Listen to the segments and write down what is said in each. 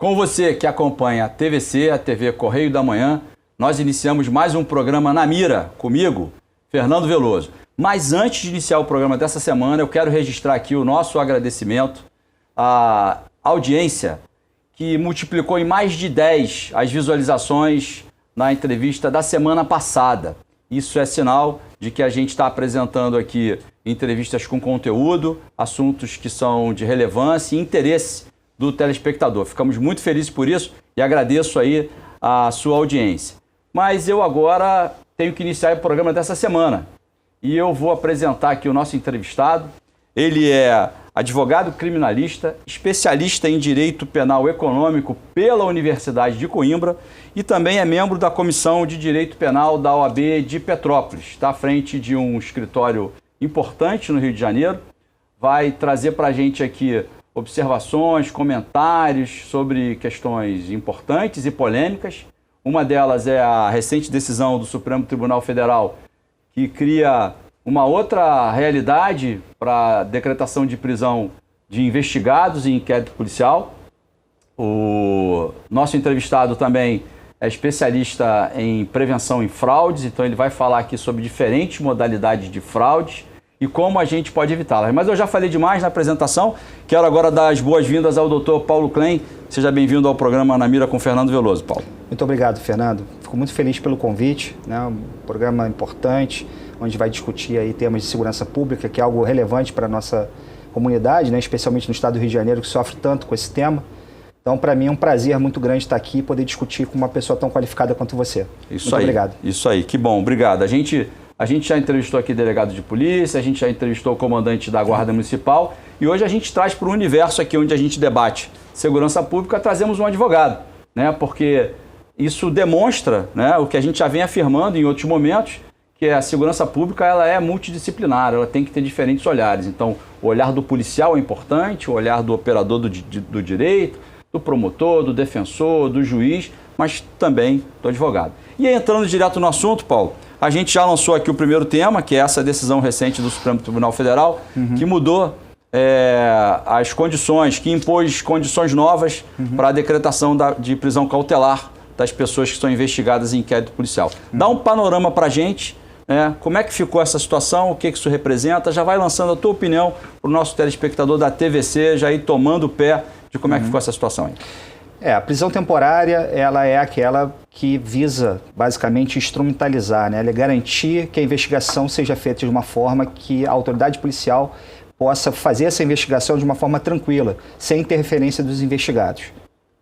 Com você que acompanha a TVC, a TV Correio da Manhã, nós iniciamos mais um programa Na Mira, comigo, Fernando Veloso. Mas antes de iniciar o programa dessa semana, eu quero registrar aqui o nosso agradecimento à audiência que multiplicou em mais de 10 as visualizações na entrevista da semana passada. Isso é sinal de que a gente está apresentando aqui entrevistas com conteúdo, assuntos que são de relevância e interesse do telespectador. Ficamos muito felizes por isso e agradeço aí a sua audiência. Mas eu agora tenho que iniciar o programa dessa semana e eu vou apresentar aqui o nosso entrevistado. Ele é advogado criminalista, especialista em Direito Penal Econômico pela Universidade de Coimbra e também é membro da Comissão de Direito Penal da OAB de Petrópolis. Está à frente de um escritório importante no Rio de Janeiro. Vai trazer para a gente aqui observações, comentários sobre questões importantes e polêmicas. Uma delas é a recente decisão do Supremo Tribunal Federal que cria uma outra realidade para a decretação de prisão de investigados em inquérito policial. O nosso entrevistado também é especialista em prevenção em fraudes, então ele vai falar aqui sobre diferentes modalidades de fraudes e como a gente pode evitá-las. Mas eu já falei demais na apresentação, quero agora dar as boas-vindas ao Dr. Paulo Klein. Seja bem-vindo ao programa Na Mira com Fernando Veloso, Paulo. Muito obrigado, Fernando. Fico muito feliz pelo convite, né? Um programa importante, onde vai discutir aí temas de segurança pública, que é algo relevante para a nossa comunidade, né? Especialmente no estado do Rio de Janeiro, que sofre tanto com esse tema. Então, para mim, é um prazer muito grande estar aqui e poder discutir com uma pessoa tão qualificada quanto você. Muito obrigado. Isso aí, que bom, obrigado. A gente já entrevistou aqui delegado de polícia, a gente já entrevistou o comandante da Guarda Municipal e hoje a gente traz para o universo aqui onde a gente debate segurança pública, trazemos um advogado, né? Porque isso demonstra, né, o que a gente já vem afirmando em outros momentos, que a segurança pública ela é multidisciplinar, ela tem que ter diferentes olhares. Então, o olhar do policial é importante, o olhar do operador do direito, do promotor, do defensor, do juiz, mas também do advogado. E aí, entrando direto no assunto, Paulo, a gente já lançou aqui o primeiro tema, que é essa decisão recente do Supremo Tribunal Federal, que mudou as condições, que impôs condições novas para a decretação de prisão cautelar das pessoas que estão investigadas em inquérito policial. Dá um panorama para a gente, né? Como é que ficou essa situação, o que isso representa, já vai lançando a tua opinião para o nosso telespectador da TVC, já ir tomando o pé de como é que ficou essa situação aí. A prisão temporária, ela é aquela que visa, basicamente, instrumentalizar, né? Ela é garantir que a investigação seja feita de uma forma que a autoridade policial possa fazer essa investigação de uma forma tranquila, sem interferência dos investigados,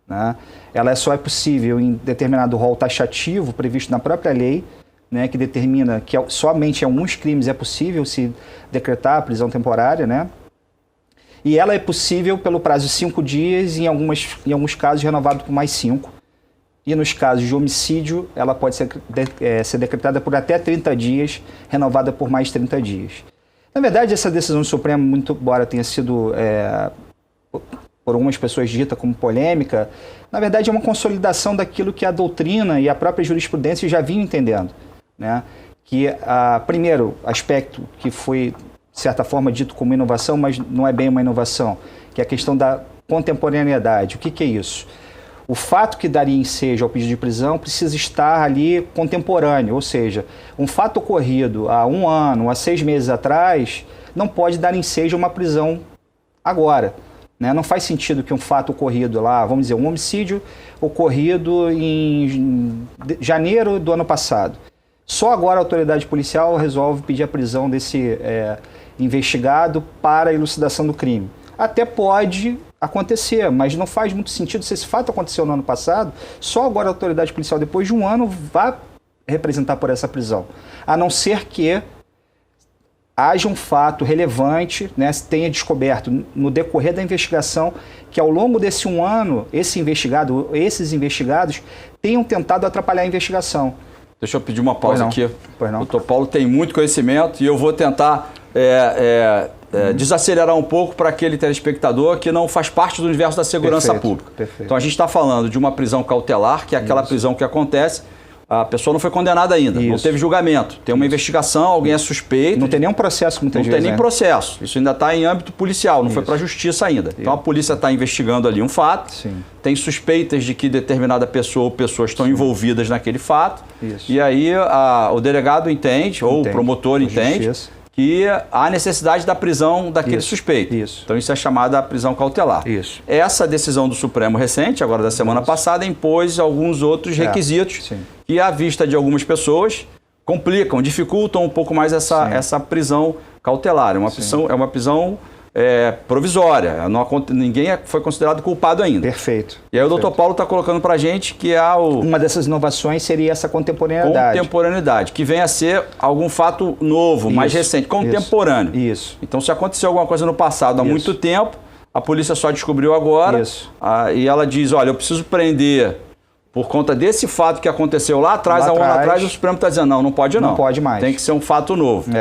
né? Ela só é possível em determinado rol taxativo previsto na própria lei, né, que determina que somente em alguns crimes é possível se decretar a prisão temporária, né? E ela é possível pelo prazo de 5 dias, em alguns casos renovado por mais 5. E nos casos de homicídio, ela pode ser decretada por até 30 dias, renovada por mais 30 dias. Na verdade, essa decisão do Supremo, muito embora tenha sido, por algumas pessoas dita como polêmica, na verdade é uma consolidação daquilo que a doutrina e a própria jurisprudência já vinham entendendo, né? Que, primeiro aspecto que foi, de certa forma, dito como inovação, mas não é bem uma inovação, que é a questão da contemporaneidade. O que é isso? O fato que daria ensejo ao pedido de prisão precisa estar ali contemporâneo, ou seja, um fato ocorrido há 1 ano, há 6 meses atrás, não pode dar ensejo a uma prisão agora, né? Não faz sentido que um fato ocorrido lá, vamos dizer, um homicídio ocorrido em janeiro do ano passado. Só agora a autoridade policial resolve pedir a prisão desse investigado para a elucidação do crime. Até pode acontecer, mas não faz muito sentido se esse fato aconteceu no ano passado, só agora a autoridade policial, depois de 1 ano, vai representar por essa prisão. A não ser que haja um fato relevante, né, tenha descoberto no decorrer da investigação que ao longo desse 1 ano, esses investigados tenham tentado atrapalhar a investigação. Deixa eu pedir uma pausa aqui. Pois não. O Dr. Paulo tem muito conhecimento e eu vou tentar desacelerar um pouco para aquele telespectador que não faz parte do universo da segurança pública. Perfeito. Então a gente está falando de uma prisão cautelar, que é aquela prisão que acontece a pessoa não foi condenada ainda, não Isso. teve julgamento. Tem uma investigação, alguém é suspeito. Não tem nenhum processo, muitas vezes. Não tem nem processo. Isso ainda está em âmbito policial, não foi para a justiça ainda. Então a polícia está investigando ali um fato, Sim. tem suspeitas de que determinada pessoa ou pessoas estão envolvidas naquele fato. Isso. E aí o delegado entende, ou o promotor entende, que há necessidade da prisão daquele suspeito. Isso. Então isso é chamada prisão cautelar. Isso. Essa decisão do Supremo recente, agora da semana passada, impôs alguns outros requisitos que, à vista de algumas pessoas, complicam, dificultam um pouco mais essa prisão cautelar. É uma prisão provisória. Ninguém foi considerado culpado ainda. Perfeito. E aí o doutor Paulo está colocando para a gente que uma dessas inovações seria essa contemporaneidade. Contemporaneidade, que vem a ser algum fato novo, mais recente, contemporâneo. Isso. Então, se aconteceu alguma coisa no passado há muito tempo, a polícia só descobriu agora. Isso. E ela diz, olha, eu preciso prender por conta desse fato que aconteceu lá atrás, há um ano atrás, o Supremo está dizendo, não pode não. Não pode mais. Tem que ser um fato novo.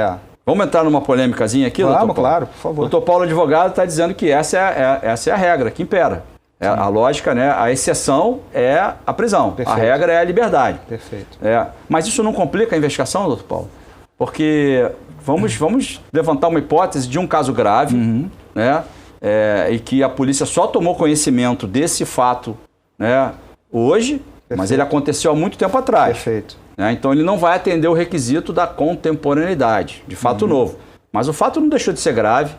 Vamos entrar numa polêmicazinha aqui, doutor Paulo? Claro, por favor. O doutor Paulo, advogado, está dizendo que essa é a regra que impera. A lógica, né? A exceção é a prisão. Perfeito. A regra é a liberdade. Perfeito. Mas isso não complica a investigação, doutor Paulo? Porque vamos levantar uma hipótese de um caso grave, né? E que a polícia só tomou conhecimento desse fato, né, hoje, mas ele aconteceu há muito tempo atrás. Perfeito. Então ele não vai atender o requisito da contemporaneidade, de fato novo. Mas o fato não deixou de ser grave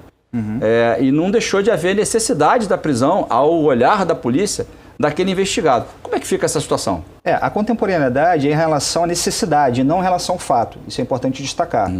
e não deixou de haver necessidade da prisão ao olhar da polícia daquele investigado. Como é que fica essa situação? A contemporaneidade é em relação à necessidade, não em relação ao fato. Isso é importante destacar.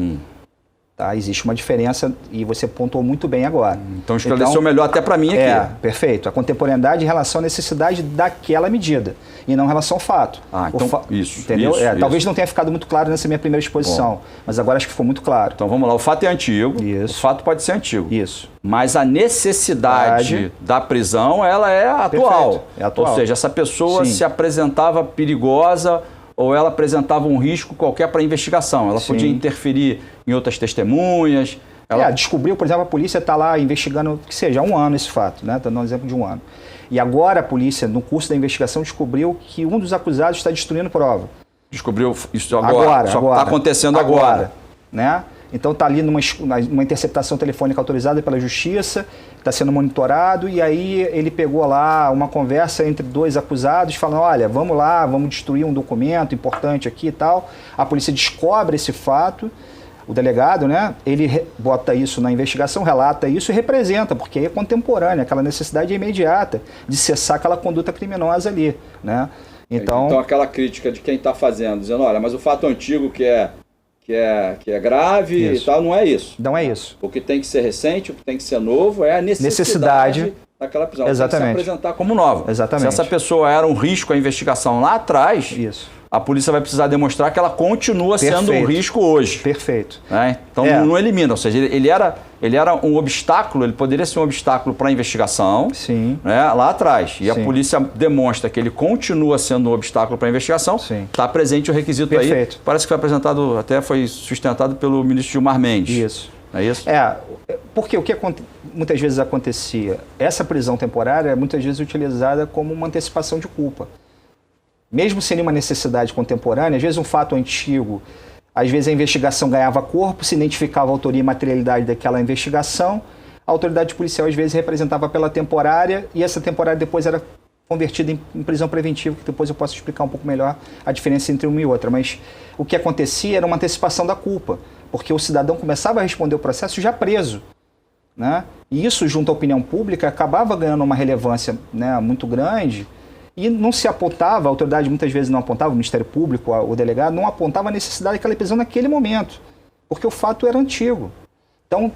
Tá? Existe uma diferença e você pontuou muito bem agora. Então esclareceu melhor até para mim aqui. Perfeito. A contemporaneidade em relação à necessidade daquela medida e não em relação ao fato. Então isso. Entendeu? Isso. Talvez não tenha ficado muito claro nessa minha primeira exposição, mas agora acho que ficou muito claro. Então vamos lá. O fato é antigo. Isso. O fato pode ser antigo. Isso. Mas a necessidade da prisão, ela é atual. Perfeito. É atual. Ou seja, essa pessoa se apresentava perigosa ou ela apresentava um risco qualquer para a investigação. Ela podia interferir em outras testemunhas. Descobriu, por exemplo, a polícia está lá investigando, que seja, há um ano esse fato, né? Estou dando um exemplo de um ano. E agora a polícia, no curso da investigação, descobriu que um dos acusados está destruindo prova. Descobriu isso agora? Só está acontecendo agora. Né? Então está ali numa interceptação telefônica autorizada pela justiça, está sendo monitorado, e aí ele pegou lá uma conversa entre dois acusados, falando, olha, vamos lá, vamos destruir um documento importante aqui e tal. A polícia descobre esse fato, o delegado, né, ele bota isso na investigação, relata isso e representa, porque aí é contemporânea, aquela necessidade é imediata de cessar aquela conduta criminosa ali. Né? Então aquela crítica de quem está fazendo, dizendo, olha, mas o fato antigo que é grave e tal, não é isso. Não é isso. O que tem que ser recente, o que tem que ser novo é a necessidade daquela prisão. Exatamente. Tem que se apresentar como nova. Exatamente. Se essa pessoa era um risco à investigação lá atrás, a polícia vai precisar demonstrar que ela continua sendo um risco hoje. Perfeito. Então não elimina, ou seja, ele era um obstáculo, ele poderia ser um obstáculo para a investigação lá atrás. E a polícia demonstra que ele continua sendo um obstáculo para a investigação, está presente o requisito aí. Parece que foi apresentado, até foi sustentado pelo ministro Gilmar Mendes. Isso. É isso? Porque o que muitas vezes acontecia, essa prisão temporária é muitas vezes utilizada como uma antecipação de culpa. Mesmo sem nenhuma necessidade contemporânea, às vezes um fato antigo, às vezes a investigação ganhava corpo, se identificava a autoria e materialidade daquela investigação, a autoridade policial às vezes representava pela temporária e essa temporária depois era convertida em prisão preventiva, que depois eu posso explicar um pouco melhor a diferença entre uma e outra. Mas o que acontecia era uma antecipação da culpa, porque o cidadão começava a responder o processo já preso. Né? E isso, junto à opinião pública, acabava ganhando uma relevância, né, muito grande. E não se apontava, a autoridade muitas vezes não apontava, o Ministério Público, o delegado, não apontava a necessidade daquela prisão naquele momento, porque o fato era antigo. Então,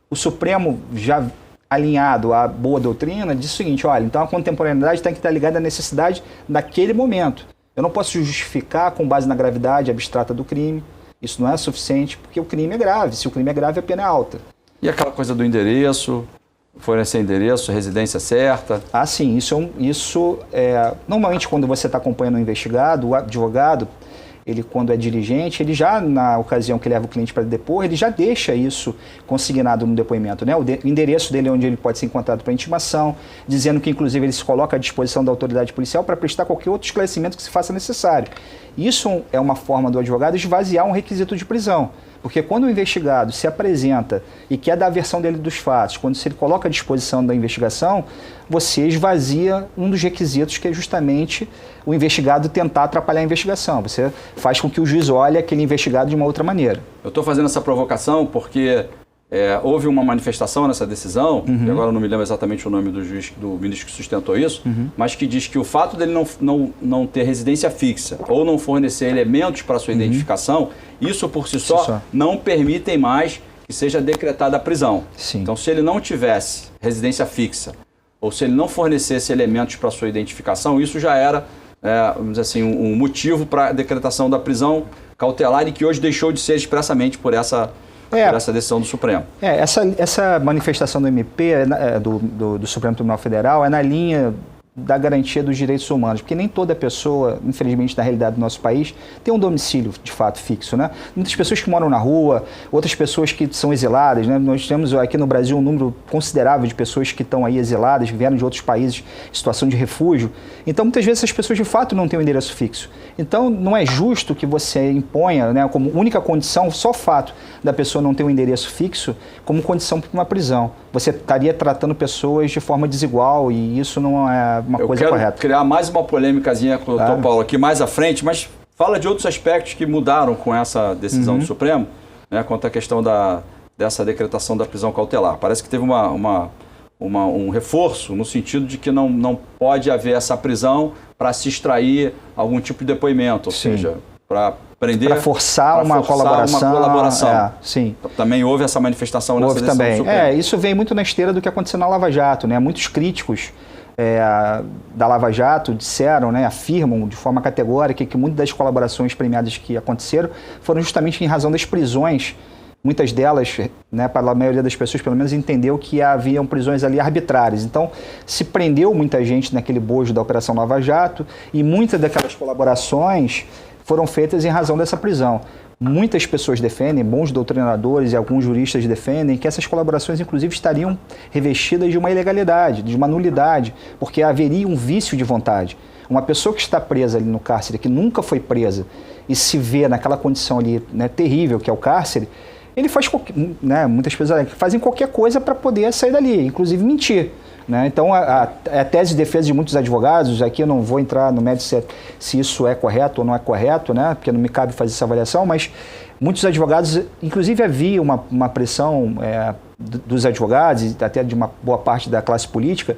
o Supremo, já alinhado à boa doutrina, disse o seguinte, olha, então a contemporaneidade tem que estar ligada à necessidade daquele momento. Eu não posso justificar com base na gravidade abstrata do crime, isso não é suficiente, porque o crime é grave, se o crime é grave, a pena é alta. E aquela coisa do endereço... fornecer endereço, residência certa? Sim, normalmente quando você está acompanhando o investigado, o advogado, ele quando é dirigente, ele já, na ocasião que leva o cliente para depor, ele já deixa isso consignado no depoimento, né? O endereço dele é onde ele pode ser encontrado para intimação, dizendo que, inclusive, ele se coloca à disposição da autoridade policial para prestar qualquer outro esclarecimento que se faça necessário. Isso é uma forma do advogado esvaziar um requisito de prisão. Porque quando o investigado se apresenta e quer dar a versão dele dos fatos, quando se ele coloca à disposição da investigação, você esvazia um dos requisitos, que é justamente o investigado tentar atrapalhar a investigação. Você faz com que o juiz olhe aquele investigado de uma outra maneira. Eu estou fazendo essa provocação porque houve uma manifestação nessa decisão, e agora eu não me lembro exatamente o nome do juiz, do ministro que sustentou isso, mas que diz que o fato dele não ter residência fixa ou não fornecer elementos para sua identificação, isso por si só não permitem mais que seja decretada a prisão. Sim. Então, se ele não tivesse residência fixa ou se ele não fornecesse elementos para sua identificação, isso já era, vamos dizer assim, um motivo para a decretação da prisão cautelar, e que hoje deixou de ser expressamente por essa decisão do Supremo. Essa manifestação do MP, do Supremo Tribunal Federal, é na linha da garantia dos direitos humanos, porque nem toda pessoa, infelizmente, na realidade do nosso país, tem um domicílio, de fato, fixo, né? Muitas pessoas que moram na rua, outras pessoas que são exiladas, né? Nós temos aqui no Brasil um número considerável de pessoas que estão aí exiladas, que vieram de outros países em situação de refúgio. Então, muitas vezes, essas pessoas, de fato, não têm um endereço fixo. Então, não é justo que você imponha, né, como única condição, só o fato da pessoa não ter um endereço fixo, como condição para uma prisão. Você estaria tratando pessoas de forma desigual, e isso não é uma coisa correta. Eu quero criar mais uma polêmicazinha com o Dr. Paulo aqui mais à frente, mas fala de outros aspectos que mudaram com essa decisão do Supremo, né, quanto à questão dessa decretação da prisão cautelar. Parece que teve um reforço no sentido de que não pode haver essa prisão para se extrair algum tipo de depoimento, ou seja, para prender... Para forçar uma colaboração. Sim. Também houve essa manifestação nessa decisão do Supremo. Isso vem muito na esteira do que aconteceu na Lava Jato, né? Muitos críticos da Lava Jato disseram, né, afirmam de forma categórica que muitas das colaborações premiadas que aconteceram foram justamente em razão das prisões. Muitas delas, né, para a maioria das pessoas, pelo menos, entendeu que haviam prisões ali arbitrárias. Então, se prendeu muita gente naquele bojo da Operação Lava Jato, e muitas daquelas colaborações foram feitas em razão dessa prisão. Muitas pessoas defendem, bons doutrinadores e alguns juristas defendem, que essas colaborações, inclusive, estariam revestidas de uma ilegalidade, de uma nulidade, porque haveria um vício de vontade. Uma pessoa que está presa ali no cárcere, que nunca foi presa, e se vê naquela condição ali, né, terrível que é o cárcere, ele faz, né, muitas pessoas fazem qualquer coisa para poder sair dali, inclusive mentir. Né? Então, a tese de defesa de muitos advogados, aqui eu não vou entrar no mérito se isso é correto ou não é correto, né? Porque não me cabe fazer essa avaliação, mas muitos advogados, inclusive havia uma pressão dos advogados e até de uma boa parte da classe política,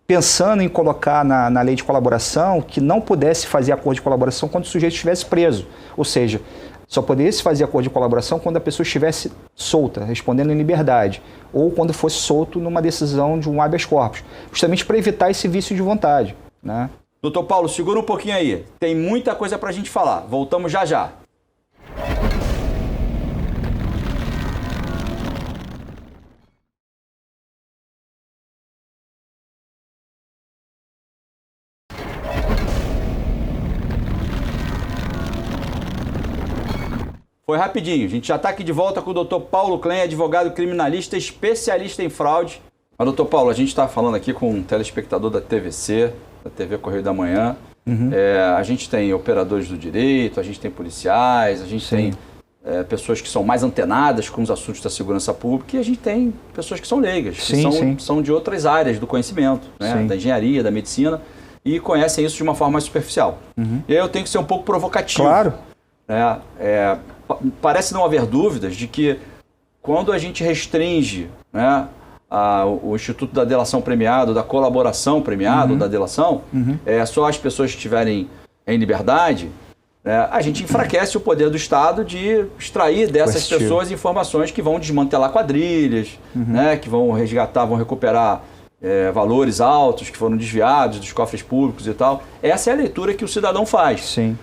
pensando em colocar na lei de colaboração que não pudesse fazer acordo de colaboração quando o sujeito estivesse preso. Ou seja, só poderia se fazer acordo de colaboração quando a pessoa estivesse solta, respondendo em liberdade, ou quando fosse solto numa decisão de um habeas corpus, justamente para evitar esse vício de vontade. Né? Doutor Paulo, segura um pouquinho aí. Tem muita coisa para a gente falar. Voltamos já já. Foi rapidinho, a gente já está aqui de volta com o Dr. Paulo Klen, advogado criminalista, especialista em fraude. Mas, doutor Paulo, a gente está falando aqui com um telespectador da TVC, da TV Correio da Manhã. A gente tem operadores do direito, a gente tem policiais, a gente tem pessoas que são mais antenadas com os assuntos da segurança pública, e a gente tem pessoas que são leigas, que são de outras áreas do conhecimento, né? Da engenharia, da medicina, e conhecem isso de uma forma mais superficial. E aí eu tenho que ser um pouco provocativo. Claro. Parece não haver dúvidas de que quando a gente restringe, né, o Instituto da Delação Premiada, da colaboração premiada, da delação, só as pessoas que estiverem em liberdade, a gente enfraquece o poder do Estado de extrair dessas pessoas informações que vão desmantelar quadrilhas, né, que vão resgatar, vão recuperar valores altos que foram desviados dos cofres públicos e tal. Essa é a leitura que o cidadão faz. Sim.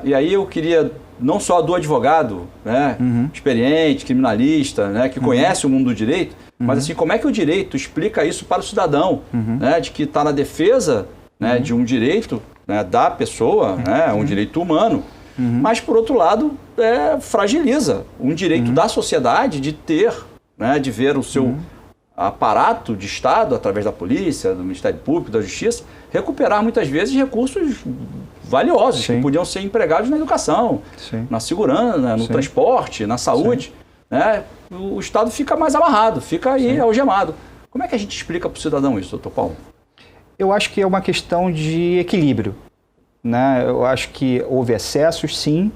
E aí eu queria, não só do advogado, né, experiente, criminalista, né, que conhece o mundo do direito, mas assim, como é que o direito explica isso para o cidadão, né, de que está na defesa, né, de um direito, né, da pessoa, né, um direito humano, mas, por outro lado, fragiliza um direito da sociedade de ter, né, de ver o seu aparato de Estado, através da polícia, do Ministério Público, da Justiça, recuperar muitas vezes recursos valiosos que podiam ser empregados na educação, na segurança, no transporte, na saúde. Né? O Estado fica mais amarrado, fica aí algemado. Como é que a gente explica para o cidadão isso, doutor Paulo? Eu acho que é uma questão de equilíbrio. Né? Eu acho que houve excessos, sim,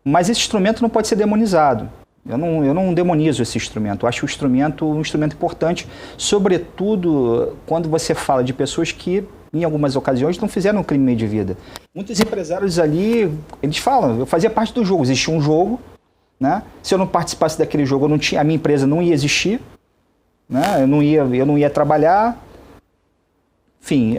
mas esse instrumento não pode ser demonizado. Eu não demonizo esse instrumento. Eu acho o instrumento um instrumento importante, sobretudo quando você fala de pessoas que, em algumas ocasiões, não fizeram um crime meio de vida. Muitos empresários ali, eles falam, eu fazia parte do jogo, existia um jogo, né? Se eu não participasse daquele jogo, a minha empresa não ia existir, né? Eu não ia trabalhar. Enfim,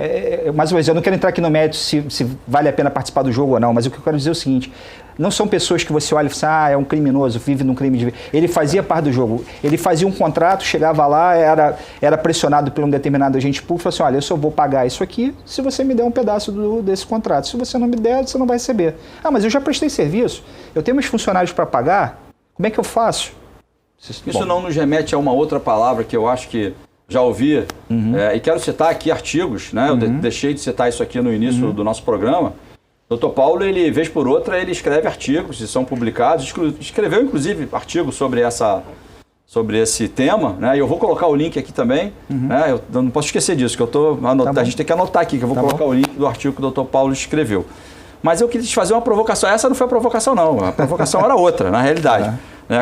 mais uma vez, eu não quero entrar aqui no mérito se vale a pena participar do jogo ou não, mas o que eu quero dizer é o seguinte, não são pessoas que você olha e fala assim, é um criminoso, vive num crime de vida. Ele fazia parte do jogo, ele fazia um contrato, chegava lá, era pressionado por um determinado agente público, falou assim, olha, eu só vou pagar isso aqui se você me der um pedaço desse contrato. Se você não me der, você não vai receber. Ah, mas eu já prestei serviço, eu tenho meus funcionários para pagar, como é que eu faço? Isso não nos remete a uma outra palavra que eu acho que já ouvi, e quero citar aqui artigos, né? Eu deixei de citar isso aqui no início do nosso programa. Dr. Paulo, ele, vez por outra, ele escreve artigos e são publicados, escreveu inclusive artigos sobre esse tema, né? E eu vou colocar o link aqui também, né? Eu não posso esquecer disso, que a gente tem que anotar aqui, que eu vou colocar o link do artigo que o Dr. Paulo escreveu. Mas eu quis fazer uma provocação, essa não foi a provocação não, a provocação era outra, na realidade.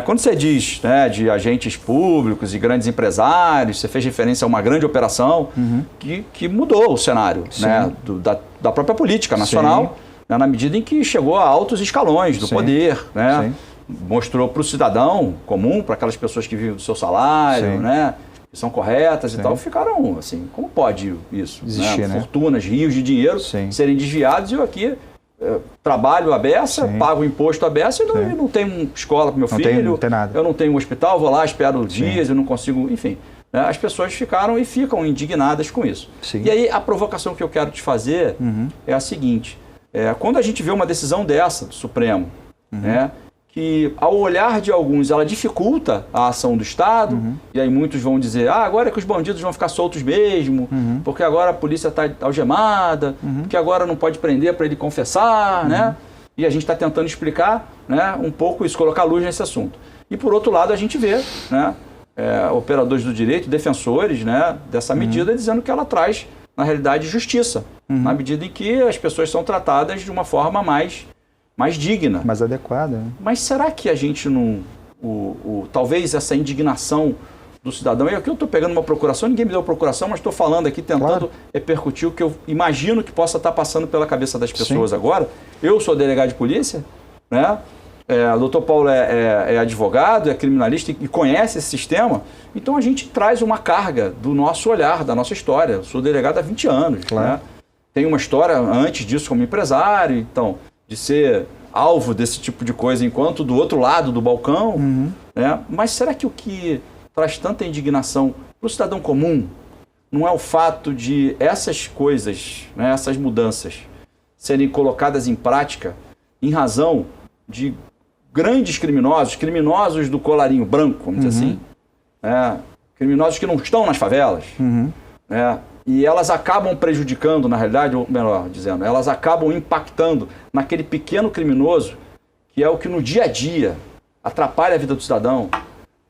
Quando você diz, né, de agentes públicos e grandes empresários, você fez referência a uma grande operação que mudou o cenário, né, da própria política nacional, né, na medida em que chegou a altos escalões do poder, né, mostrou para o cidadão comum, para aquelas pessoas que vivem do seu salário, né, que são corretas e tal, ficaram assim, como pode isso? Existir, né? Fortunas, rios de dinheiro serem desviados e eu aqui... trabalho a beça, pago imposto a beça e não tenho escola para meu filho, não tem nada. Eu não tenho um hospital, vou lá, espero dias, eu não consigo, enfim. Né, as pessoas ficaram e ficam indignadas com isso. E aí a provocação que eu quero te fazer é a seguinte, quando a gente vê uma decisão dessa do Supremo, né, que ao olhar de alguns ela dificulta a ação do Estado, e aí muitos vão dizer, agora é que os bandidos vão ficar soltos mesmo, porque agora a polícia está algemada, porque agora não pode prender para ele confessar, né? E a gente está tentando explicar, né, um pouco isso, colocar luz nesse assunto. E por outro lado a gente vê, né, operadores do direito, defensores, né, dessa medida, dizendo que ela traz, na realidade, justiça, na medida em que as pessoas são tratadas de uma forma mais digna. Mais adequada. Né? Mas será que a gente não... talvez essa indignação do cidadão... E aqui eu estou pegando uma procuração, ninguém me deu procuração, mas estou falando aqui, tentando repercutir o que eu imagino que possa estar passando pela cabeça das pessoas agora. Eu sou delegado de polícia, né? O doutor Paulo é advogado, é criminalista e conhece esse sistema. Então a gente traz uma carga do nosso olhar, da nossa história. Eu sou delegado há 20 anos. Né? Tenho uma história antes disso como empresário, então... de ser alvo desse tipo de coisa enquanto do outro lado do balcão, né? Mas será que o que traz tanta indignação para o cidadão comum não é o fato de essas coisas, né, essas mudanças, serem colocadas em prática em razão de grandes criminosos do colarinho branco, vamos dizer assim, criminosos que não estão nas favelas, né? E elas acabam prejudicando, na realidade, ou melhor dizendo, elas acabam impactando naquele pequeno criminoso que é o que no dia a dia atrapalha a vida do cidadão.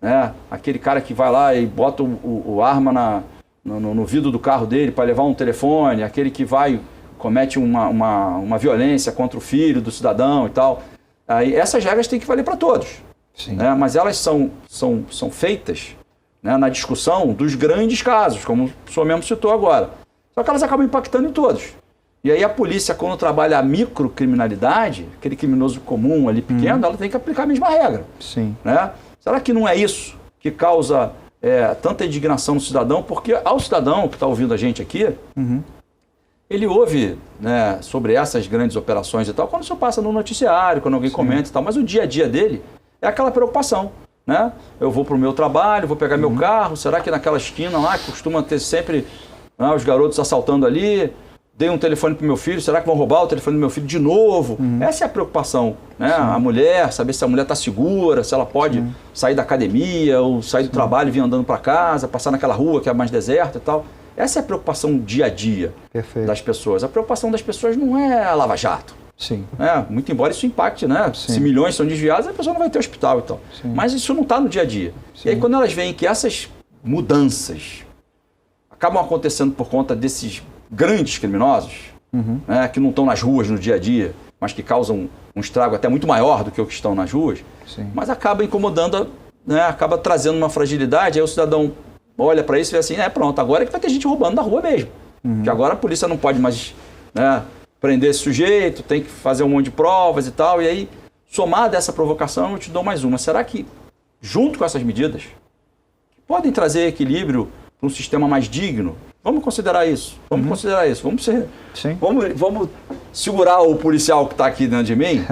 Né? Aquele cara que vai lá e bota o arma no vidro do carro dele para levar um telefone, aquele que comete uma violência contra o filho do cidadão e tal. Aí, essas regras têm que valer para todos. Né? Mas elas são feitas... né, na discussão dos grandes casos, como o senhor mesmo citou agora. Só que elas acabam impactando em todos. E aí a polícia, quando trabalha a microcriminalidade, aquele criminoso comum ali pequeno, ela tem que aplicar a mesma regra. Né? Será que não é isso que causa tanta indignação no cidadão? Porque ao cidadão que está ouvindo a gente aqui, ele ouve, né, sobre essas grandes operações e tal, quando o senhor passa no noticiário, quando alguém comenta e tal, mas o dia a dia dele é aquela preocupação. Né? Eu vou para o meu trabalho, vou pegar meu carro, será que naquela esquina lá costuma ter sempre, né, os garotos assaltando ali, dei um telefone para o meu filho, será que vão roubar o telefone do meu filho de novo? Essa é a preocupação, né? A mulher, saber se a mulher está segura, se ela pode sair da academia ou sair do trabalho e vir andando para casa, passar naquela rua que é mais deserta e tal. Essa é a preocupação dia a dia das pessoas. A preocupação das pessoas não é a Lava Jato. Sim. Muito embora isso impacte, né? Se milhões são desviados, a pessoa não vai ter hospital e tal. Mas isso não está no dia a dia. E aí quando elas veem que essas mudanças acabam acontecendo por conta desses grandes criminosos, que não estão nas ruas no dia a dia, mas que causam um estrago até muito maior do que o que estão nas ruas, mas acaba incomodando, acaba trazendo uma fragilidade, aí o cidadão olha para isso e vê assim, pronto, agora é que vai ter gente roubando na rua mesmo. Que agora a polícia não pode mais prender esse sujeito, tem que fazer um monte de provas e tal, e aí, somada essa provocação, eu te dou mais uma. Será que, junto com essas medidas, que podem trazer equilíbrio para um sistema mais digno, vamos considerar isso, vamos segurar o policial que está aqui dentro de mim,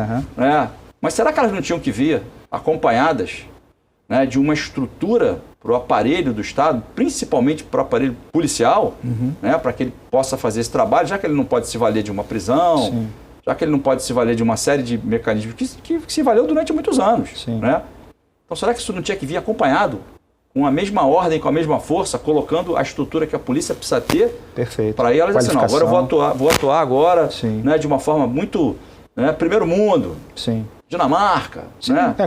mas será que elas não tinham que vir acompanhadas de uma estrutura para o aparelho do Estado, principalmente para o aparelho policial, para que ele possa fazer esse trabalho, já que ele não pode se valer de uma prisão, já que ele não pode se valer de uma série de mecanismos que se valeu durante muitos anos. Então será que isso não tinha que vir acompanhado, com a mesma ordem, com a mesma força, colocando a estrutura que a polícia precisa ter para elas assim, não, agora eu vou atuar agora de uma forma muito primeiro mundo. Dinamarca.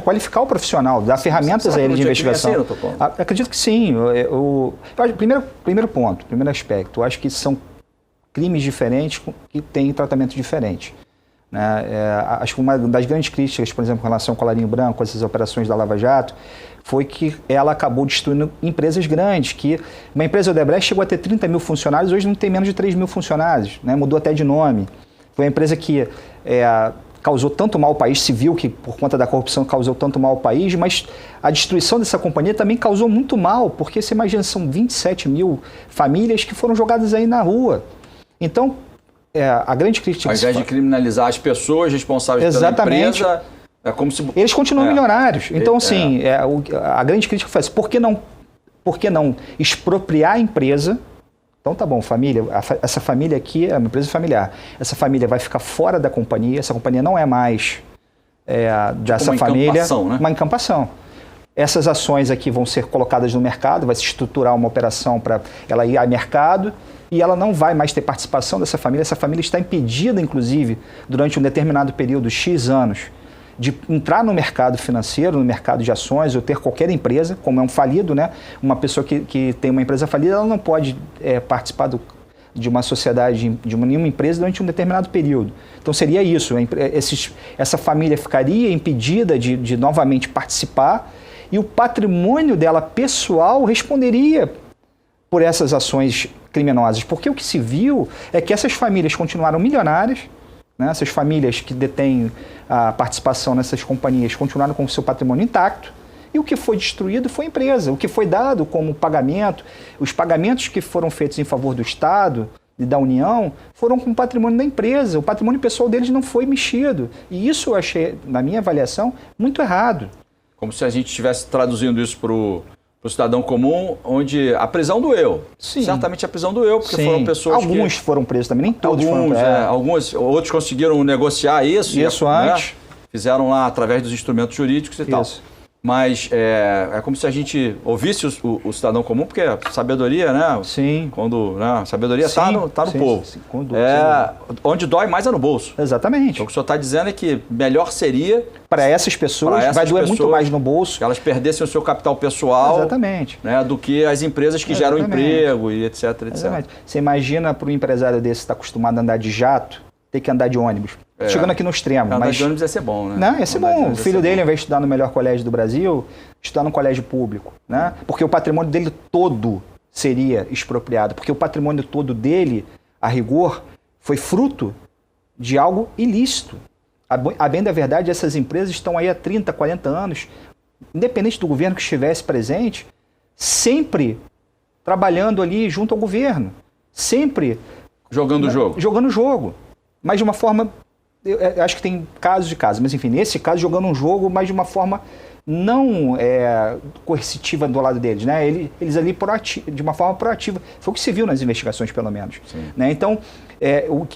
Qualificar o profissional, dar ferramentas a ele de investigação. Assim, acredito que sim. Primeiro ponto, primeiro aspecto, eu acho que são crimes diferentes que têm tratamento diferente. Acho que uma das grandes críticas, por exemplo, em relação ao colarinho branco, essas operações da Lava Jato, foi que ela acabou destruindo empresas grandes, que uma empresa Odebrecht chegou a ter 30 mil funcionários, hoje não tem menos de 3 mil funcionários, mudou até de nome. Foi uma empresa que causou tanto mal ao país, se viu que por conta da corrupção causou tanto mal ao país, mas a destruição dessa companhia também causou muito mal, porque você imagina, são 27 mil famílias que foram jogadas aí na rua. Então, a grande crítica... Ao invés de criminalizar as pessoas responsáveis pela empresa, é como se... Eles continuam milionários. Então, assim, a grande crítica foi essa, por que não expropriar a empresa? Então tá bom, família, essa família aqui é uma empresa familiar. Essa família vai ficar fora da companhia, essa companhia não é mais dessa família. Uma encampação. Essas ações aqui vão ser colocadas no mercado, vai se estruturar uma operação para ela ir ao mercado e ela não vai mais ter participação dessa família. Essa família está impedida, inclusive, durante um determinado período, X anos, de entrar no mercado financeiro, no mercado de ações, ou ter qualquer empresa, como é um falido, uma pessoa que tem uma empresa falida, ela não pode participar de uma sociedade, de nenhuma empresa durante um determinado período. Então seria isso, essa família ficaria impedida de novamente participar e o patrimônio dela pessoal responderia por essas ações criminosas, porque o que se viu é que essas famílias continuaram milionárias, essas famílias que detêm a participação nessas companhias continuaram com o seu patrimônio intacto e o que foi destruído foi a empresa. O que foi dado como pagamento, os pagamentos que foram feitos em favor do Estado e da União foram com o patrimônio da empresa. O patrimônio pessoal deles não foi mexido. E isso eu achei, na minha avaliação, muito errado. Como se a gente estivesse traduzindo isso para o cidadão comum, onde a prisão doeu. Sim. Certamente a prisão doeu, porque foram pessoas Alguns foram presos também, nem todos foram presos. Outros conseguiram negociar isso. Isso antes. Fizeram lá através dos instrumentos jurídicos e tal. Mas é como se a gente ouvisse o cidadão comum, porque a sabedoria, Sim. A sabedoria está no povo. Sim, onde dói mais é no bolso. Exatamente. Então, o que o senhor está dizendo é que melhor seria... Para essas pessoas, vai doer muito mais no bolso. Que elas perdessem o seu capital pessoal. Exatamente. Do que as empresas que geram emprego e etc, etc. Exatamente. Você imagina para um empresário desse que está acostumado a andar de jato, ter que andar de ônibus. Chegando aqui no extremo. Andar de ônibus ia ser bom, Não, ia ser bom. O filho dele, ao invés de estudar no melhor colégio do Brasil, estudar no colégio público. Porque o patrimônio dele todo seria expropriado. Porque o patrimônio todo dele, a rigor, foi fruto de algo ilícito. A bem da verdade, essas empresas estão aí há 30, 40 anos, independente do governo que estivesse presente, sempre trabalhando ali junto ao governo. Sempre... Jogando o jogo. Jogando o jogo. Mas de uma forma eu acho que tem casos de casos, mas enfim, nesse caso jogando um jogo, mas de uma forma não coercitiva do lado deles, né? Eles ali de uma forma proativa. Foi o que se viu nas investigações, pelo menos. Né? Então,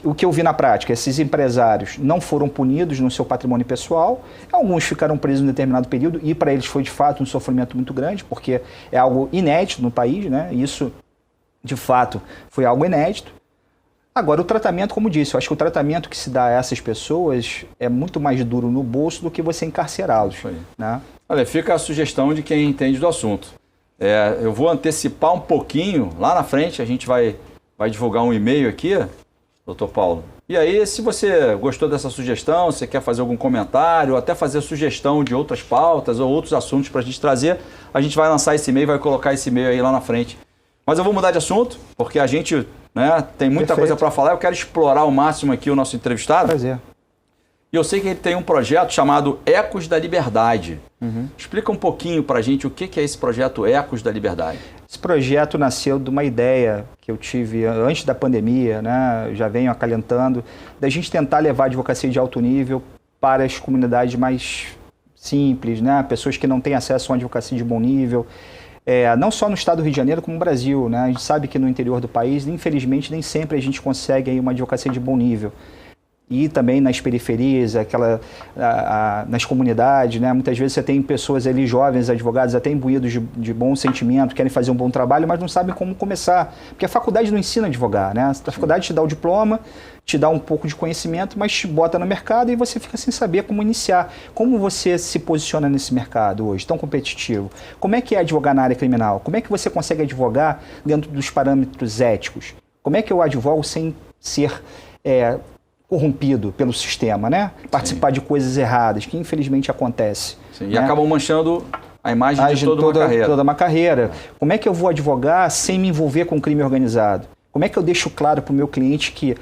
o que eu vi na prática, esses empresários não foram punidos no seu patrimônio pessoal, alguns ficaram presos em um determinado período e para eles foi de fato um sofrimento muito grande, porque é algo inédito no país, né? Isso, de fato, foi algo inédito. Agora, o tratamento, como disse, eu acho que o tratamento que se dá a essas pessoas é muito mais duro no bolso do que você encarcerá-los. Né? Olha, fica a sugestão de quem entende do assunto. Eu vou antecipar um pouquinho, lá na frente a gente vai divulgar um e-mail aqui, doutor Paulo. E aí, se você gostou dessa sugestão, se quer fazer algum comentário, ou até fazer sugestão de outras pautas ou outros assuntos para a gente trazer, a gente vai lançar esse e-mail, vai colocar esse e-mail aí lá na frente. Mas eu vou mudar de assunto, porque a gente tem muita coisa para falar. Eu quero explorar ao máximo aqui o nosso entrevistado. Prazer. E eu sei que ele tem um projeto chamado Ecos da Liberdade. Explica um pouquinho para a gente o que é esse projeto Ecos da Liberdade. Esse projeto nasceu de uma ideia que eu tive antes da pandemia, né? Já venho acalentando, da gente tentar levar a advocacia de alto nível para as comunidades mais simples, né? Pessoas que não têm acesso a uma advocacia de bom nível. Não só no estado do Rio de Janeiro, como no Brasil, né? A gente sabe que no interior do país, infelizmente, nem sempre a gente consegue aí uma advocacia de bom nível. E também nas periferias, nas comunidades, né? Muitas vezes você tem pessoas ali, jovens advogados, até imbuídos de bom sentimento, querem fazer um bom trabalho, mas não sabem como começar. Porque a faculdade não ensina a advogar, né? A faculdade te dá o diploma, te dá um pouco de conhecimento, mas te bota no mercado e você fica sem saber como iniciar. Como você se posiciona nesse mercado hoje, tão competitivo? Como é que é advogar na área criminal? Como é que você consegue advogar dentro dos parâmetros éticos? Como é que eu advogo sem ser corrompido pelo sistema, né? Participar de coisas erradas, que infelizmente acontece. Sim, e acabam manchando a imagem de toda uma carreira. Como é que eu vou advogar sem me envolver com crime organizado? Como é que eu deixo claro para o meu cliente que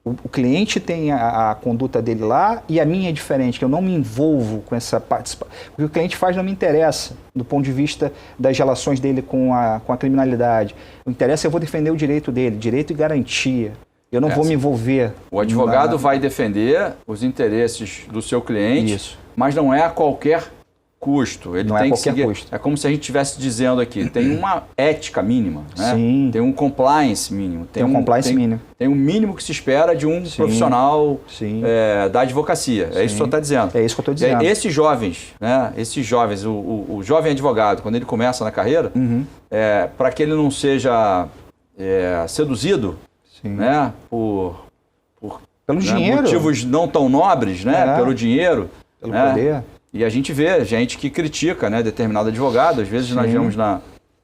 o cliente tem a conduta dele lá e a minha é diferente, que eu não me envolvo com essa participação. O que o cliente faz não me interessa, do ponto de vista das relações dele com a criminalidade. O interesse é eu vou defender o direito dele, direito e garantia. Eu não vou me envolver. O advogado vai defender os interesses do seu cliente, mas não é a qualquer custo. Ele não tem é que seguir. Custo. É como se a gente estivesse dizendo aqui, tem uma ética mínima, né? Sim. Tem um compliance mínimo. Tem um compliance mínimo. Tem um mínimo que se espera de um profissional da advocacia. É isso que o senhor está dizendo. É isso que eu estou dizendo. Esses jovens, o jovem advogado, quando ele começa na carreira, para que ele não seja seduzido, né, pelo dinheiro, motivos não tão nobres, né, pelo dinheiro, pelo poder. E a gente vê gente que critica, né, determinado advogado. Às vezes nós vemos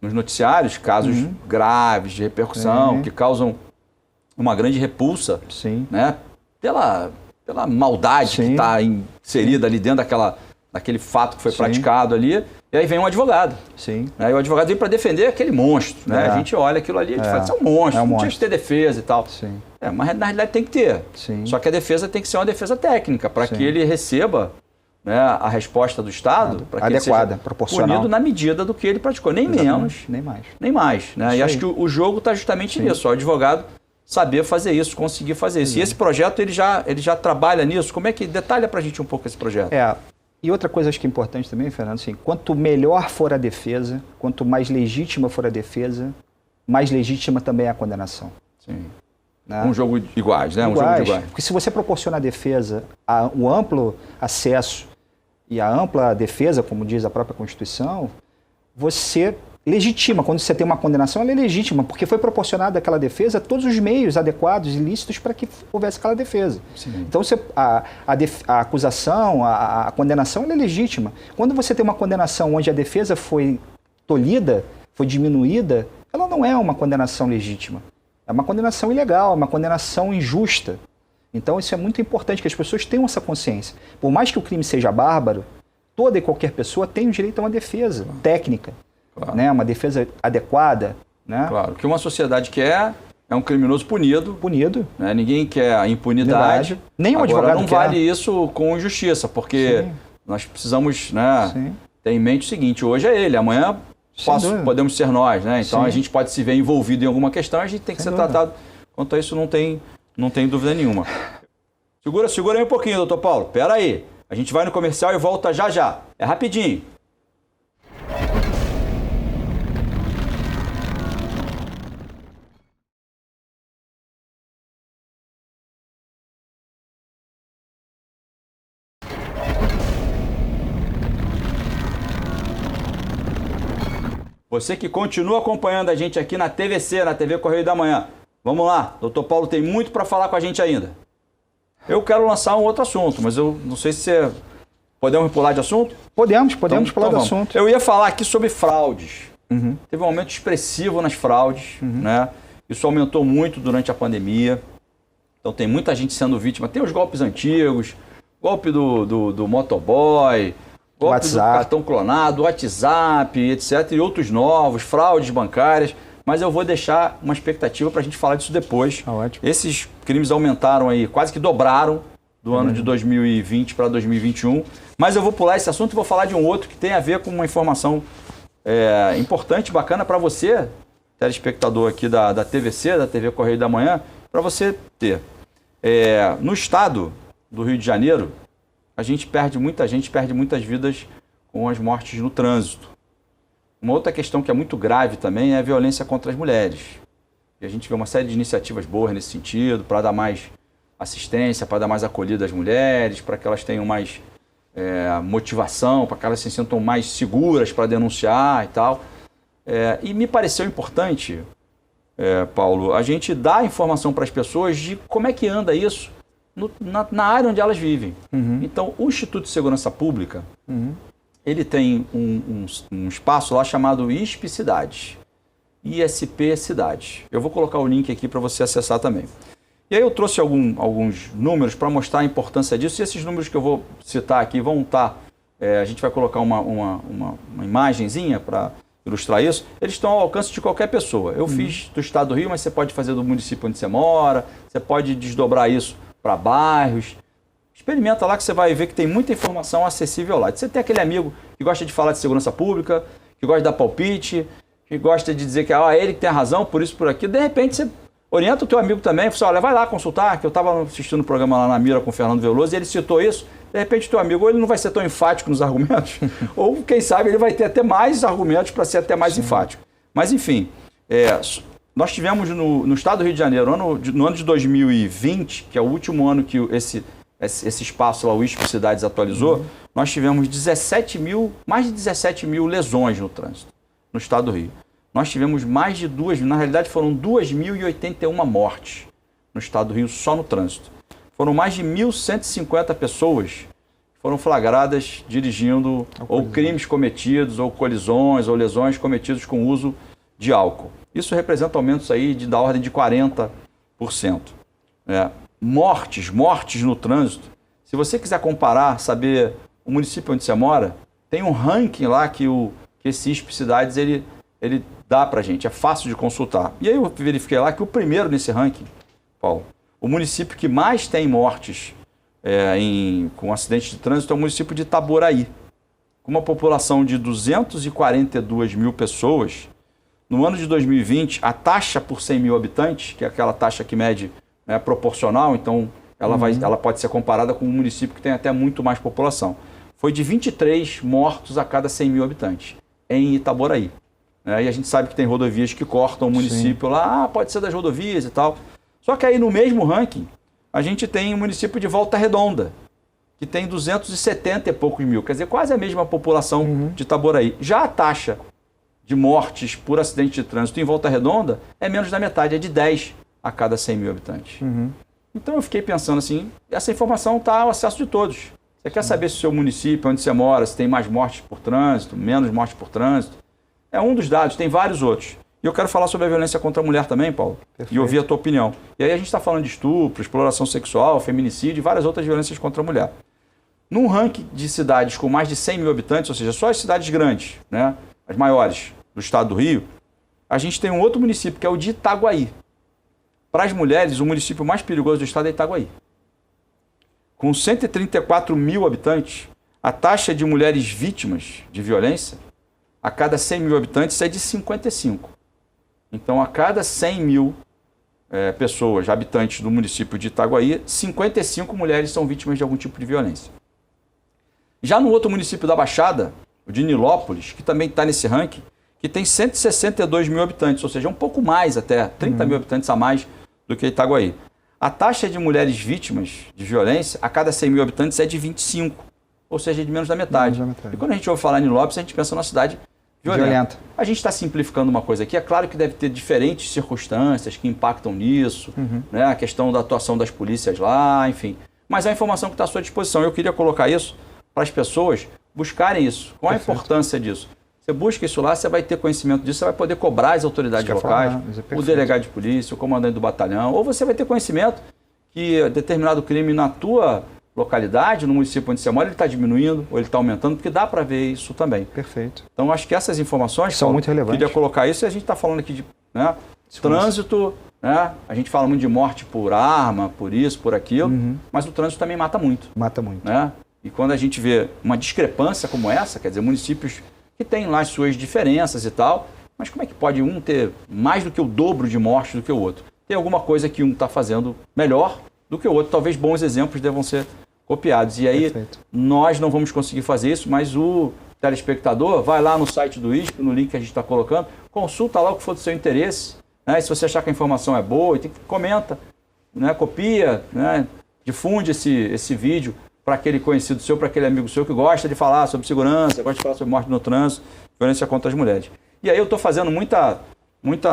nos noticiários casos graves de repercussão que causam uma grande repulsa, né, pela maldade que está inserida ali dentro daquele fato que foi praticado ali. E aí vem um advogado. Né, e o advogado vem para defender aquele monstro. Né? A gente olha aquilo ali e fala, isso é um monstro, não tinha que ter defesa e tal. Mas na realidade tem que ter. Só que a defesa tem que ser uma defesa técnica, para que ele receba, né, a resposta do Estado, para que adequada, ele seja proporcional, punido na medida do que ele praticou. Nem menos, nem mais. Né? E acho que o jogo está justamente nisso. O advogado saber fazer isso, conseguir fazer isso. E esse projeto, ele já trabalha nisso. Como é que... Detalha para a gente um pouco esse projeto. E outra coisa acho que é importante também, Fernando, assim, quanto melhor for a defesa, quanto mais legítima for a defesa, mais legítima também é a condenação. Né? Um jogo iguais, né? Um jogo de iguais. Porque se você proporciona à defesa o amplo acesso e a ampla defesa, como diz a própria Constituição, você legitima. Quando você tem uma condenação, ela é legítima, porque foi proporcionada àquela defesa todos os meios adequados e lícitos para que houvesse aquela defesa. Então, a acusação, a condenação, ela é legítima. Quando você tem uma condenação onde a defesa foi tolhida, foi diminuída, ela não é uma condenação legítima. É uma condenação ilegal, é uma condenação injusta. Então, isso é muito importante, que as pessoas tenham essa consciência. Por mais que o crime seja bárbaro, toda e qualquer pessoa tem o direito a uma defesa técnica. Né? Uma defesa adequada. Né? Claro, o que uma sociedade quer é um criminoso punido. Né? Ninguém quer a impunidade. Nem um advogado não quer. Vale isso com injustiça, porque nós precisamos, né, ter em mente o seguinte, hoje é ele, amanhã podemos ser nós. Né? Então a gente pode se ver envolvido em alguma questão, a gente tem que ser tratado. Quanto a isso, não tem dúvida nenhuma. Segura aí um pouquinho, doutor Paulo. Pera aí. A gente vai no comercial e volta já já. É rapidinho. Você que continua acompanhando a gente aqui na TVC, na TV Correio da Manhã. Vamos lá, doutor Paulo tem muito para falar com a gente ainda. Eu quero lançar um outro assunto, mas eu não sei se você... Podemos pular de assunto? Podemos pular de assunto. Eu ia falar aqui sobre fraudes. Teve um aumento expressivo nas fraudes, né? Isso aumentou muito durante a pandemia. Então tem muita gente sendo vítima. Tem os golpes antigos, golpe do motoboy, golpe WhatsApp, do cartão clonado, WhatsApp, etc. E outros novos, fraudes bancárias. Mas eu vou deixar uma expectativa para a gente falar disso depois. Ótimo. Esses crimes aumentaram aí, quase que dobraram do ano de 2020 para 2021. Mas eu vou pular esse assunto e vou falar de um outro que tem a ver com uma informação importante, bacana para você, telespectador aqui da TVC, da TV Correio da Manhã, para você ter. No estado do Rio de Janeiro, a gente perde muitas vidas com as mortes no trânsito. Uma outra questão que é muito grave também é a violência contra as mulheres. E a gente vê uma série de iniciativas boas nesse sentido, para dar mais assistência, para dar mais acolhida às mulheres, para que elas tenham mais motivação, para que elas se sintam mais seguras para denunciar e tal. E me pareceu importante, Paulo, a gente dar informação para as pessoas de como é que anda isso na área onde elas vivem. Então, o Instituto de Segurança Pública, ele tem um espaço lá chamado ISP Cidades, ISP Cidades. Eu vou colocar o link aqui para você acessar também. E aí eu trouxe alguns números para mostrar a importância disso, e esses números que eu vou citar aqui vão estar, a gente vai colocar uma imagenzinha para ilustrar isso, eles estão ao alcance de qualquer pessoa. Eu fiz do estado do Rio, mas você pode fazer do município onde você mora, você pode desdobrar isso para bairros. Experimenta lá que você vai ver que tem muita informação acessível lá. Você tem aquele amigo que gosta de falar de segurança pública, que gosta de dar palpite, que gosta de dizer que é ele que tem a razão, por isso, por aquilo. De repente, você orienta o teu amigo também, fala, olha, vai lá consultar, que eu estava assistindo um programa lá na Mira com o Fernando Veloso e ele citou isso. De repente, o teu amigo, ou ele não vai ser tão enfático nos argumentos, ou quem sabe ele vai ter até mais argumentos para ser até mais enfático. Mas, enfim, nós tivemos no estado do Rio de Janeiro, no ano de 2020, que é o último ano que esse espaço lá, o ISP Cidades, atualizou, nós tivemos mais de 17 mil lesões no trânsito, no estado do Rio. Nós tivemos mais de na realidade foram 2.081 mortes no estado do Rio só no trânsito. Foram mais de 1.150 pessoas que foram flagradas dirigindo ou crimes cometidos, ou colisões, ou lesões cometidos com uso de álcool. Isso representa aumentos aí da ordem de 40%. Mortes no trânsito. Se você quiser comparar, saber o município onde você mora, tem um ranking lá que esse ISP Cidades ele dá pra gente, é fácil de consultar. E aí eu verifiquei lá que o primeiro nesse ranking, Paulo, o município que mais tem mortes com acidentes de trânsito é o município de Itaboraí, com uma população de 242 mil pessoas. No ano de 2020, a taxa por 100 mil habitantes, que é aquela taxa que mede proporcional, então ela pode ser comparada com um município que tem até muito mais população. Foi de 23 mortos a cada 100 mil habitantes, em Itaboraí. E a gente sabe que tem rodovias que cortam o município lá, pode ser das rodovias e tal. Só que aí no mesmo ranking, a gente tem o município de Volta Redonda, que tem 270 e poucos mil, quer dizer, quase a mesma população de Itaboraí. Já a taxa de mortes por acidente de trânsito em Volta Redonda é menos da metade, é de 10 a cada 100 mil habitantes. Então eu fiquei pensando assim, essa informação está ao acesso de todos. Você quer saber se o seu município, onde você mora, se tem mais mortes por trânsito, menos mortes por trânsito? É um dos dados, tem vários outros. E eu quero falar sobre a violência contra a mulher também, Paulo. Perfeito. E ouvir a tua opinião. E aí a gente está falando de estupro, exploração sexual, feminicídio e várias outras violências contra a mulher. Num ranking de cidades com mais de 100 mil habitantes, ou seja, só as cidades grandes, as maiores do estado do Rio, a gente tem um outro município, que é o de Itaguaí. Para as mulheres, o município mais perigoso do estado é Itaguaí. Com 134 mil habitantes, a taxa de mulheres vítimas de violência a cada 100 mil habitantes é de 55. Então, a cada 100 mil pessoas, habitantes do município de Itaguaí, 55 mulheres são vítimas de algum tipo de violência. Já no outro município da Baixada, o de Nilópolis, que também está nesse ranking, que tem 162 mil habitantes, ou seja, um pouco mais até, 30 mil habitantes a mais do que Itaguaí. A taxa de mulheres vítimas de violência a cada 100 mil habitantes é de 25, ou seja, de menos da metade. E quando a gente ouve falar em Nilópolis, a gente pensa numa cidade violenta. A gente está simplificando uma coisa aqui. É claro que deve ter diferentes circunstâncias que impactam nisso, né? A questão da atuação das polícias lá, enfim. Mas é a informação que está à sua disposição. Eu queria colocar isso para as pessoas buscarem isso. Qual a importância disso? Você busca isso lá, você vai ter conhecimento disso, você vai poder cobrar as autoridades locais, o delegado de polícia, o comandante do batalhão, ou você vai ter conhecimento que determinado crime na tua localidade, no município onde você mora, ele está diminuindo ou ele está aumentando, porque dá para ver isso também. Perfeito. Então, acho que essas informações são muito relevantes. Queria colocar isso e a gente está falando aqui de trânsito, né? A gente fala muito de morte por arma, por isso, por aquilo, mas o trânsito também mata muito. Mata muito. Né? E quando a gente vê uma discrepância como essa, quer dizer, municípios que têm lá as suas diferenças e tal, mas como é que pode um ter mais do que o dobro de mortes do que o outro? Tem alguma coisa que um está fazendo melhor do que o outro. Talvez bons exemplos devam ser copiados. E aí, nós não vamos conseguir fazer isso, mas o telespectador vai lá no site do ISP, no link que a gente está colocando, consulta lá o que for do seu interesse, né? E se você achar que a informação é boa, comenta, né? Copia, né? Difunde esse vídeo para aquele conhecido seu, para aquele amigo seu que gosta de falar sobre segurança, gosta de falar sobre morte no trânsito, violência contra as mulheres. E aí eu estou fazendo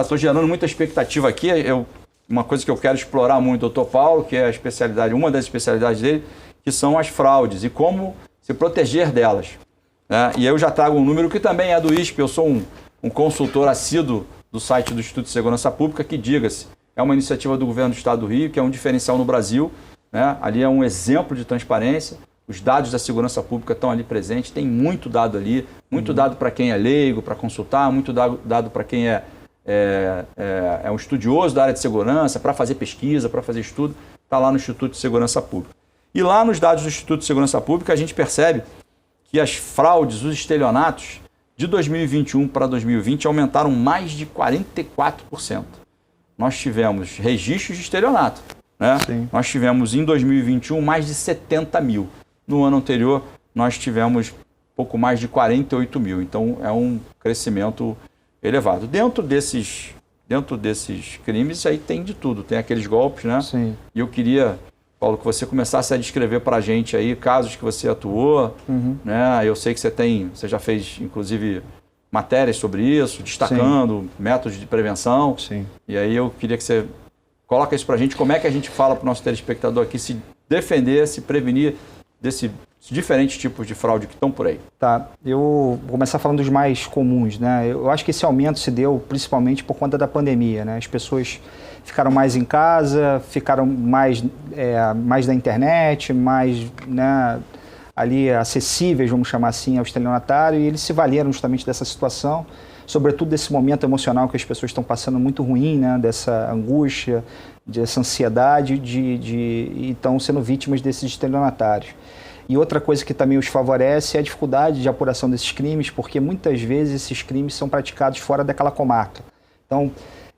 estou gerando muita expectativa aqui. Uma coisa que eu quero explorar muito, doutor Paulo, que é a especialidade, uma das especialidades dele, que são as fraudes e como se proteger delas. Né? E eu já trago um número que também é do ISP, eu sou um consultor assíduo do site do Instituto de Segurança Pública, que, diga-se, é uma iniciativa do governo do Estado do Rio, que é um diferencial no Brasil, né? Ali é um exemplo de transparência, os dados da segurança pública estão ali presentes, tem muito dado ali, muito dado para quem é leigo, para consultar, muito dado para quem é um estudioso da área de segurança, para fazer pesquisa, para fazer estudo, está lá no Instituto de Segurança Pública. E lá nos dados do Instituto de Segurança Pública, a gente percebe que as fraudes, os estelionatos, de 2021 para 2020 aumentaram mais de 44%. Nós tivemos registros de estelionato, né? Nós tivemos em 2021 mais de 70 mil. No ano anterior, nós tivemos pouco mais de 48 mil. Então, é um crescimento elevado. Dentro desses crimes, aí tem de tudo. Tem aqueles golpes, né? Sim. E eu queria, Paulo, que você começasse a descrever para a gente aí casos que você atuou, né? Eu sei que você já fez, inclusive, matérias sobre isso, destacando métodos de prevenção. Sim. E aí eu queria que você coloque isso para a gente, como é que a gente fala para o nosso telespectador aqui se defender, se prevenir desses diferentes tipos de fraude que estão por aí. Tá, eu vou começar falando dos mais comuns, né? Eu acho que esse aumento se deu principalmente por conta da pandemia, né? As pessoas ficaram mais em casa, ficaram mais na internet, mais, né, ali acessíveis, vamos chamar assim, ao estelionatário, e eles se valeram justamente dessa situação, sobretudo desse momento emocional que as pessoas estão passando muito ruim, né? Dessa angústia, dessa ansiedade, e estão sendo vítimas desses estelionatários. E outra coisa que também os favorece é a dificuldade de apuração desses crimes, porque muitas vezes esses crimes são praticados fora daquela comarca. Então,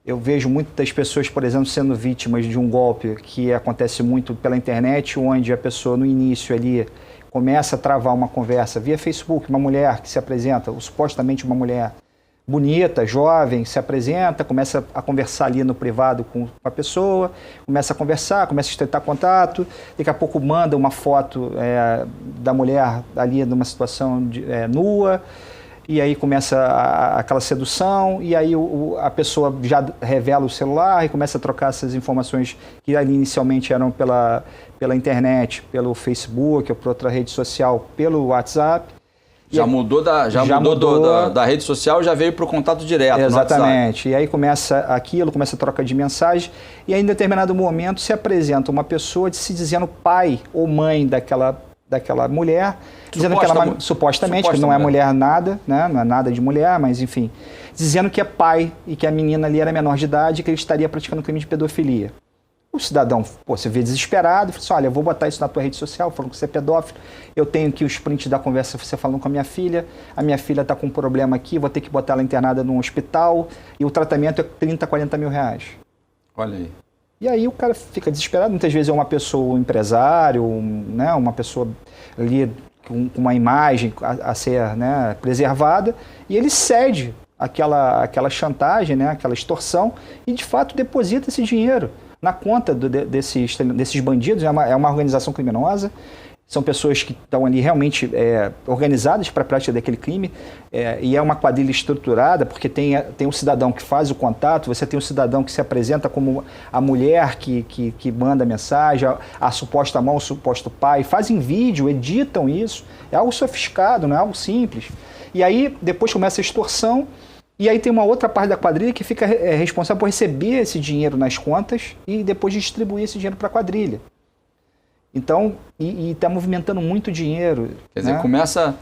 eu vejo muitas pessoas, por exemplo, sendo vítimas de um golpe que acontece muito pela internet, onde a pessoa no início ali começa a travar uma conversa via Facebook, uma mulher que se apresenta, ou supostamente uma mulher bonita, jovem, se apresenta, começa a conversar ali no privado com a pessoa, começa a conversar, começa a estreitar contato, daqui a pouco manda uma foto da mulher ali numa situação nua, e aí começa aquela sedução, e aí a pessoa já revela o celular e começa a trocar essas informações que ali inicialmente eram pela internet, pelo Facebook ou por outra rede social, pelo WhatsApp. Já mudou da rede social, já veio para o contato direto. Exatamente. E aí começa a troca de mensagem, e aí em determinado momento se apresenta uma pessoa se dizendo pai ou mãe daquela mulher, dizendo que ela supostamente, que não é mulher nada, né? Não é nada de mulher, mas enfim, dizendo que é pai e que a menina ali era menor de idade e que ele estaria praticando crime de pedofilia. O cidadão, se vê desesperado, fala assim, olha, eu vou botar isso na tua rede social, falando que você é pedófilo, eu tenho aqui os prints da conversa você falando com a minha filha está com um problema aqui, vou ter que botar ela internada num hospital, e o tratamento é 30, 40 mil reais. Olha aí. E aí o cara fica desesperado, muitas vezes é uma pessoa, um empresário, né, uma pessoa ali com uma imagem a ser, né, preservada, e ele cede aquela chantagem, né, aquela extorsão, e de fato deposita esse dinheiro na conta desses bandidos. É uma organização criminosa, são pessoas que estão ali realmente organizadas para a prática daquele crime, e é uma quadrilha estruturada, porque tem um cidadão que faz o contato, você tem um cidadão que se apresenta como a mulher que manda a mensagem, a suposta mão, o suposto pai, fazem vídeo, editam isso, é algo sofisticado, não é algo simples. E aí depois começa a extorsão, e aí tem uma outra parte da quadrilha que fica responsável por receber esse dinheiro nas contas e depois distribuir esse dinheiro para a quadrilha. Então, e está movimentando muito dinheiro. Quer dizer, começa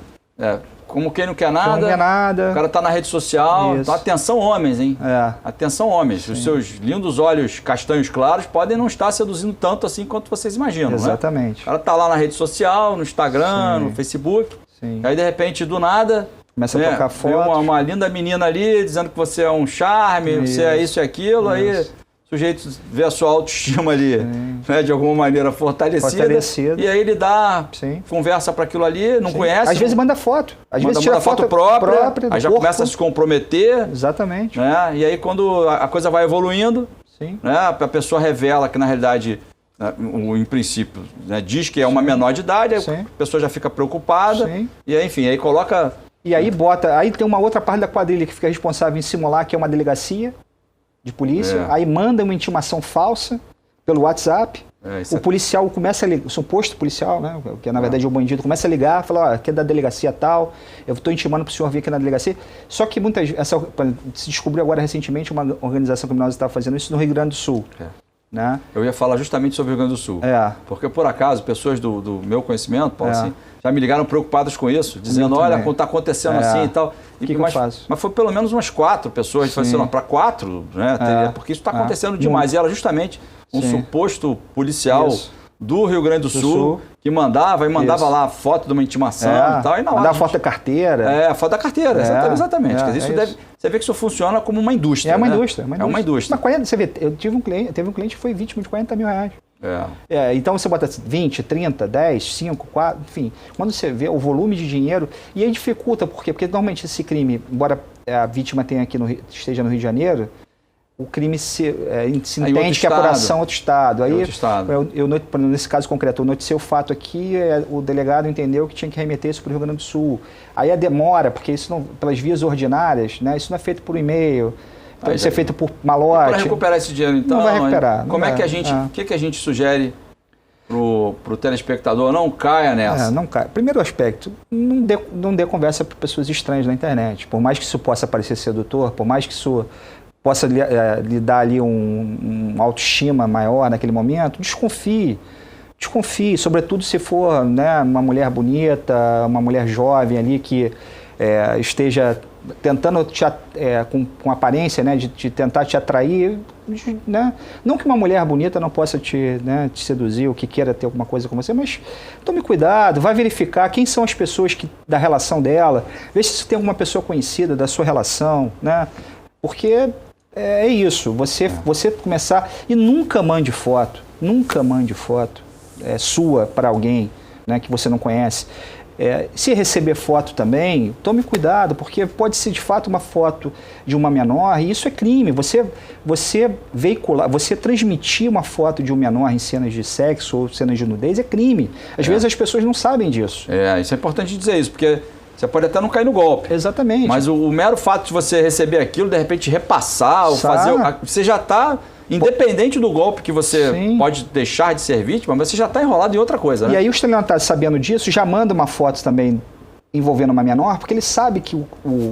como quem não quer nada, não quer nada. O cara está na rede social. Então, atenção homens, hein? Atenção homens. Sim. Os seus lindos olhos castanhos claros podem não estar seduzindo tanto assim quanto vocês imaginam. Exatamente. Né? O cara está lá na rede social, no Instagram, Sim. no Facebook. Sim. Aí, de repente, do nada... Começa a tocar fotos. Uma linda menina ali dizendo que você é um charme, você é isso e aquilo. Aí... O sujeito vê a sua autoestima ali, né, de alguma maneira fortalecida. E aí ele dá, conversa para aquilo ali, não conhece. Às vezes manda foto. Às vezes tira foto própria aí já corpo. Começa a se comprometer. Exatamente. Né, e aí quando a coisa vai evoluindo, né, a pessoa revela que na realidade, em princípio, né, diz que é uma menor de idade, aí a pessoa já fica preocupada. E aí, enfim, aí coloca... E aí aí tem uma outra parte da quadrilha que fica responsável em simular que é uma delegacia de polícia, aí manda uma intimação falsa pelo WhatsApp, o policial começa a ligar, o suposto policial, né, que na verdade é o bandido, começa a ligar, fala, aqui é da delegacia tal, eu estou intimando para o senhor vir aqui na delegacia. Só que se descobriu agora recentemente, uma organização criminosa estava fazendo isso no Rio Grande do Sul. Né? Eu ia falar justamente sobre o Rio Grande do Sul. Porque, por acaso, pessoas do meu conhecimento, Paulo, assim, já me ligaram preocupadas com isso, dizendo, olha, está acontecendo assim e tal. O que eu faço? Mas foi pelo menos umas 4 pessoas, assim, para 4, né? Porque isso está acontecendo demais. E era justamente um suposto policial do Rio Grande do Sul que mandava lá a foto de uma intimação e tal. E na hora, mandava foto da carteira. A foto da carteira, exatamente. Quer dizer, você vê que isso funciona como uma indústria. É uma né? indústria. É uma indústria. Mas você vê, teve um cliente que foi vítima de 40 mil reais. Então você bota 20, 30, 10, 5, 4, enfim. Quando você vê o volume de dinheiro, e aí dificulta, por quê? Porque normalmente esse crime, embora a vítima esteja no Rio de Janeiro, o crime se entende que é coração outro estado. Aí, nesse caso concreto, eu noticiei o fato aqui, o delegado entendeu que tinha que remeter isso para o Rio Grande do Sul. Aí a demora, porque isso não, pelas vias ordinárias, né, isso não é feito por e-mail. Então, isso é feito por malote. Para recuperar esse dinheiro, então, não vai recuperar. Como é que a gente, o que a gente sugere pro telespectador? Não caia nessa. Não caia. Primeiro aspecto, não dê conversa para pessoas estranhas na internet. Por mais que isso possa parecer sedutor, por mais que isso possa lhe dar ali um autoestima maior naquele momento, desconfie. Desconfie, sobretudo se for, né, uma mulher bonita, uma mulher jovem ali que esteja tentando com aparência, né, de tentar te atrair, né? Não que uma mulher bonita não possa te seduzir ou que queira ter alguma coisa com você, mas tome cuidado, vai verificar quem são as pessoas da relação dela, veja se tem alguma pessoa conhecida da sua relação, né? Porque é isso, você começar e nunca mande foto sua para alguém, né, que você não conhece. Se receber foto também, tome cuidado, porque pode ser de fato uma foto de uma menor e isso é crime. Você veicular, você transmitir uma foto de um menor em cenas de sexo ou cenas de nudez é crime. Às vezes as pessoas não sabem disso. Isso é importante dizer isso, porque você pode até não cair no golpe. Exatamente. Mas o mero fato de você receber aquilo, de repente repassar, ou fazer... Você já está... Independente do golpe que você pode deixar de ser vítima, mas você já está enrolado em outra coisa, né? E aí o estelionatário, sabendo disso, já manda uma foto também envolvendo uma menor, porque ele sabe que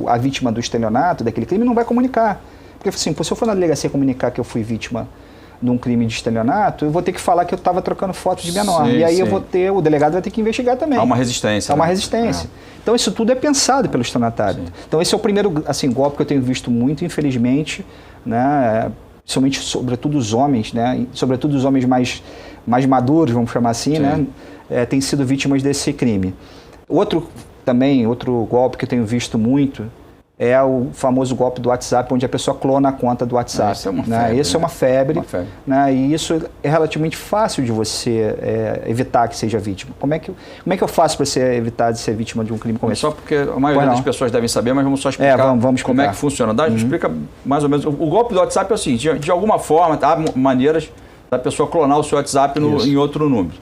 a vítima do estelionato, daquele crime, não vai comunicar. Porque assim, se eu for na delegacia comunicar que eu fui vítima de um crime de estelionato, eu vou ter que falar que eu estava trocando fotos de menor. E aí o delegado vai ter que investigar também. Há uma resistência. Há uma resistência. Então isso tudo é pensado pelo estelionatário. Então esse é o primeiro golpe que eu tenho visto muito, infelizmente, né? Principalmente, sobretudo os homens, né? Sobretudo os homens mais maduros, vamos chamar assim, né? Têm sido vítimas desse crime. Outro golpe que eu tenho visto muito é o famoso golpe do WhatsApp, onde a pessoa clona a conta do WhatsApp. Isso é uma né? febre. Isso é uma febre. Uma febre. Né? E isso é relativamente fácil de você evitar que seja vítima. Como é que eu faço para você evitar de ser vítima de um crime como esse? Só porque a maioria das pessoas devem saber, mas vamos só explicar, vamos como é que funciona. Explica mais ou menos. O golpe do WhatsApp é o seguinte, de alguma forma, há maneiras da pessoa clonar o seu WhatsApp em outro número,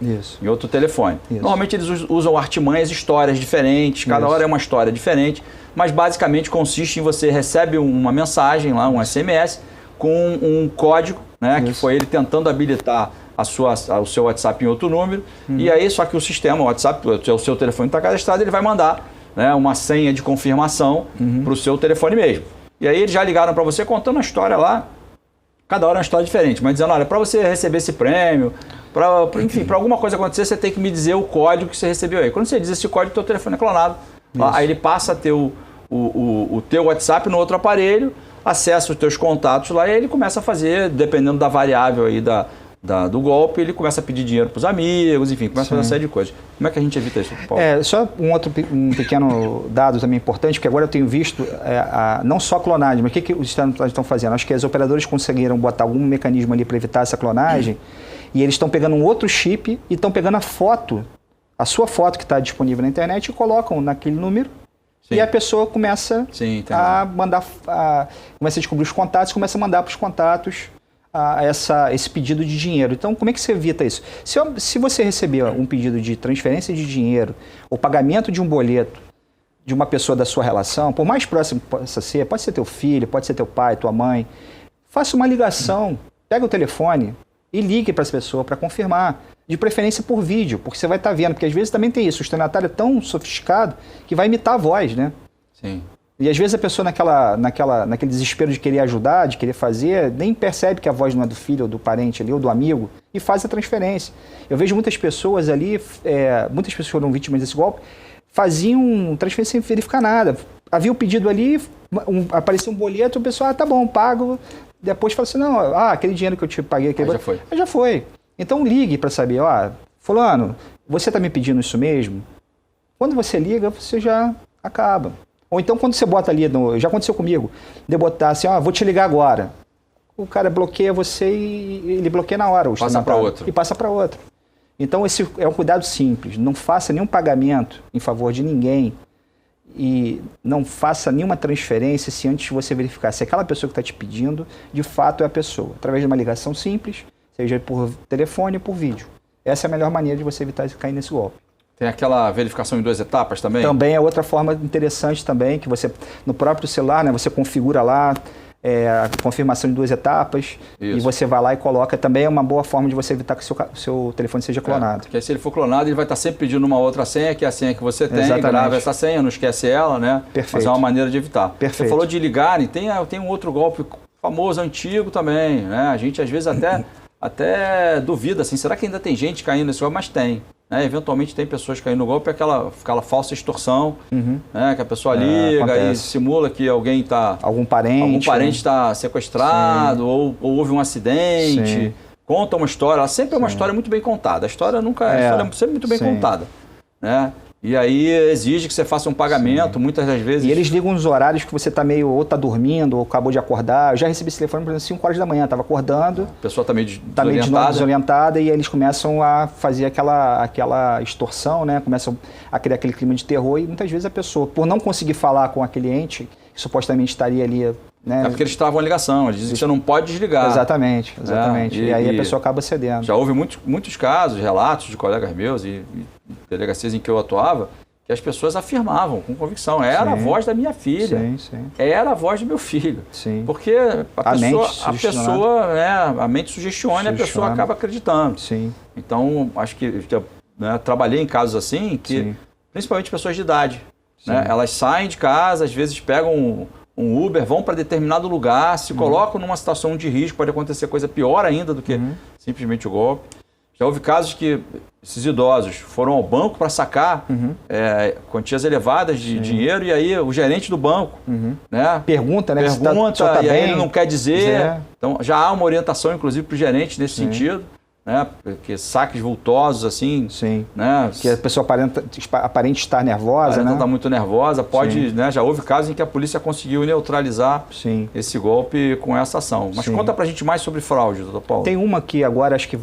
em outro telefone. Normalmente eles usam artimanhas, histórias diferentes, cada hora é uma história diferente, mas basicamente consiste em você recebe uma mensagem lá, um SMS, com um código, né, que foi ele tentando habilitar o seu WhatsApp em outro número, e aí só que o sistema, o WhatsApp, o seu telefone está cadastrado, ele vai mandar, né, uma senha de confirmação para o seu telefone mesmo. E aí eles já ligaram para você contando a história lá, cada hora é uma história diferente, mas dizendo, olha, para você receber esse prêmio, enfim, para alguma coisa acontecer, você tem que me dizer o código que você recebeu aí. Quando você diz esse código, o teu telefone é clonado. Aí ele passa a ter o teu WhatsApp no outro aparelho, acessa os teus contatos lá e ele começa a fazer, dependendo da variável aí do golpe, ele começa a pedir dinheiro para os amigos, enfim, começa a fazer uma série de coisas. Como é que a gente evita isso, Paulo? Só um pequeno dado também importante, porque agora eu tenho visto não só clonagem, mas o que os estados estão fazendo? Acho que as operadoras conseguiram botar algum mecanismo ali para evitar essa clonagem, e eles estão pegando um outro chip e estão pegando a sua foto que está disponível na internet e colocam naquele número. Sim. E a pessoa começa a mandar, começa a descobrir os contatos, começa a mandar para os contatos esse pedido de dinheiro. Então, como é que você evita isso? Se você receber um pedido de transferência de dinheiro ou pagamento de um boleto de uma pessoa da sua relação, por mais próximo que possa ser, pode ser teu filho, pode ser teu pai, tua mãe, faça uma ligação, pega o telefone e ligue para essa pessoa para confirmar. De preferência por vídeo, porque você vai estar vendo, porque às vezes também tem isso, o estelionatário é tão sofisticado que vai imitar a voz, né? Sim. E às vezes a pessoa naquele desespero de querer ajudar, de querer fazer, nem percebe que a voz não é do filho ou do parente ali, ou do amigo, e faz a transferência. Eu vejo muitas pessoas ali, muitas pessoas foram vítimas desse golpe, faziam transferência sem verificar nada. Havia um pedido ali, aparecia um boleto, o pessoal, tá bom, pago. Depois fala assim, não, aquele dinheiro que eu te paguei... Já foi. Então ligue para saber, fulano, você está me pedindo isso mesmo? Quando você liga, você já acaba. Ou então quando você bota ali, já aconteceu comigo, de botar assim, vou te ligar agora. O cara bloqueia você e ele bloqueia na hora. Passa para outro. E passa para outro. Então esse é um cuidado simples, não faça nenhum pagamento em favor de ninguém e não faça nenhuma transferência se antes você verificar se aquela pessoa que está te pedindo, de fato é a pessoa. Através de uma ligação simples, seja por telefone ou por vídeo. Essa é a melhor maneira de você evitar cair nesse golpe. Tem aquela verificação em 2 etapas também? Também é outra forma interessante também, que você, no próprio celular, né, você configura lá a confirmação em 2 etapas. Isso. E você vai lá e coloca. Também é uma boa forma de você evitar que o seu telefone seja clonado. Porque se ele for clonado, ele vai estar sempre pedindo uma outra senha, que é a senha que você tem. Exatamente. Grava essa senha, não esquece ela, né? Perfeito. Mas é uma maneira de evitar. Perfeito. Você falou de ligarem, tem um outro golpe famoso, antigo também, né? A gente às vezes até duvida, assim, será que ainda tem gente caindo nesse golpe? Mas tem. Né? Eventualmente tem pessoas caindo no golpe, aquela falsa extorsão, né? Que a pessoa liga e simula que alguém está... Algum parente está sequestrado, ou houve um acidente, Sim. Conta uma história, ela sempre é uma história muito bem contada, a história é sempre muito bem contada, né? E aí exige que você faça um pagamento, muitas das vezes... E eles ligam nos horários que você está meio, ou está dormindo, ou acabou de acordar. Eu já recebi esse telefone, por exemplo, 5 horas da manhã, estava acordando. A pessoa está meio desorientada e aí eles começam a fazer aquela extorsão, né? Começam a criar aquele clima de terror e muitas vezes a pessoa, por não conseguir falar com aquele ente, que supostamente estaria ali... Né? É porque eles travam a ligação, eles dizem que você não pode desligar. Exatamente. E aí a pessoa acaba cedendo. Já houve muitos casos, relatos de colegas meus e delegacias em que eu atuava, que as pessoas afirmavam com convicção, era a voz da minha filha, era a voz do meu filho. Sim. Porque a mente sugestiona e a pessoa acaba acreditando. Sim. Então, acho que trabalhei em casos assim, que principalmente pessoas de idade. Né? Elas saem de casa, às vezes pegam um Uber, vão para determinado lugar, se colocam numa situação de risco, pode acontecer coisa pior ainda do que simplesmente o golpe. Já houve casos que esses idosos foram ao banco para sacar quantias elevadas de dinheiro e aí o gerente do banco né, pergunta e tá aí bem, ele não quer dizer. Então já há uma orientação, inclusive, para o gerente nesse sentido. né? Porque saques vultosos, assim. Sim. Né? Que a pessoa aparente estar nervosa, né? Está muito nervosa, pode, né? Já houve casos em que a polícia conseguiu neutralizar esse golpe com essa ação. Mas conta pra gente mais sobre fraude, doutor Paulo. Tem uma que agora acho que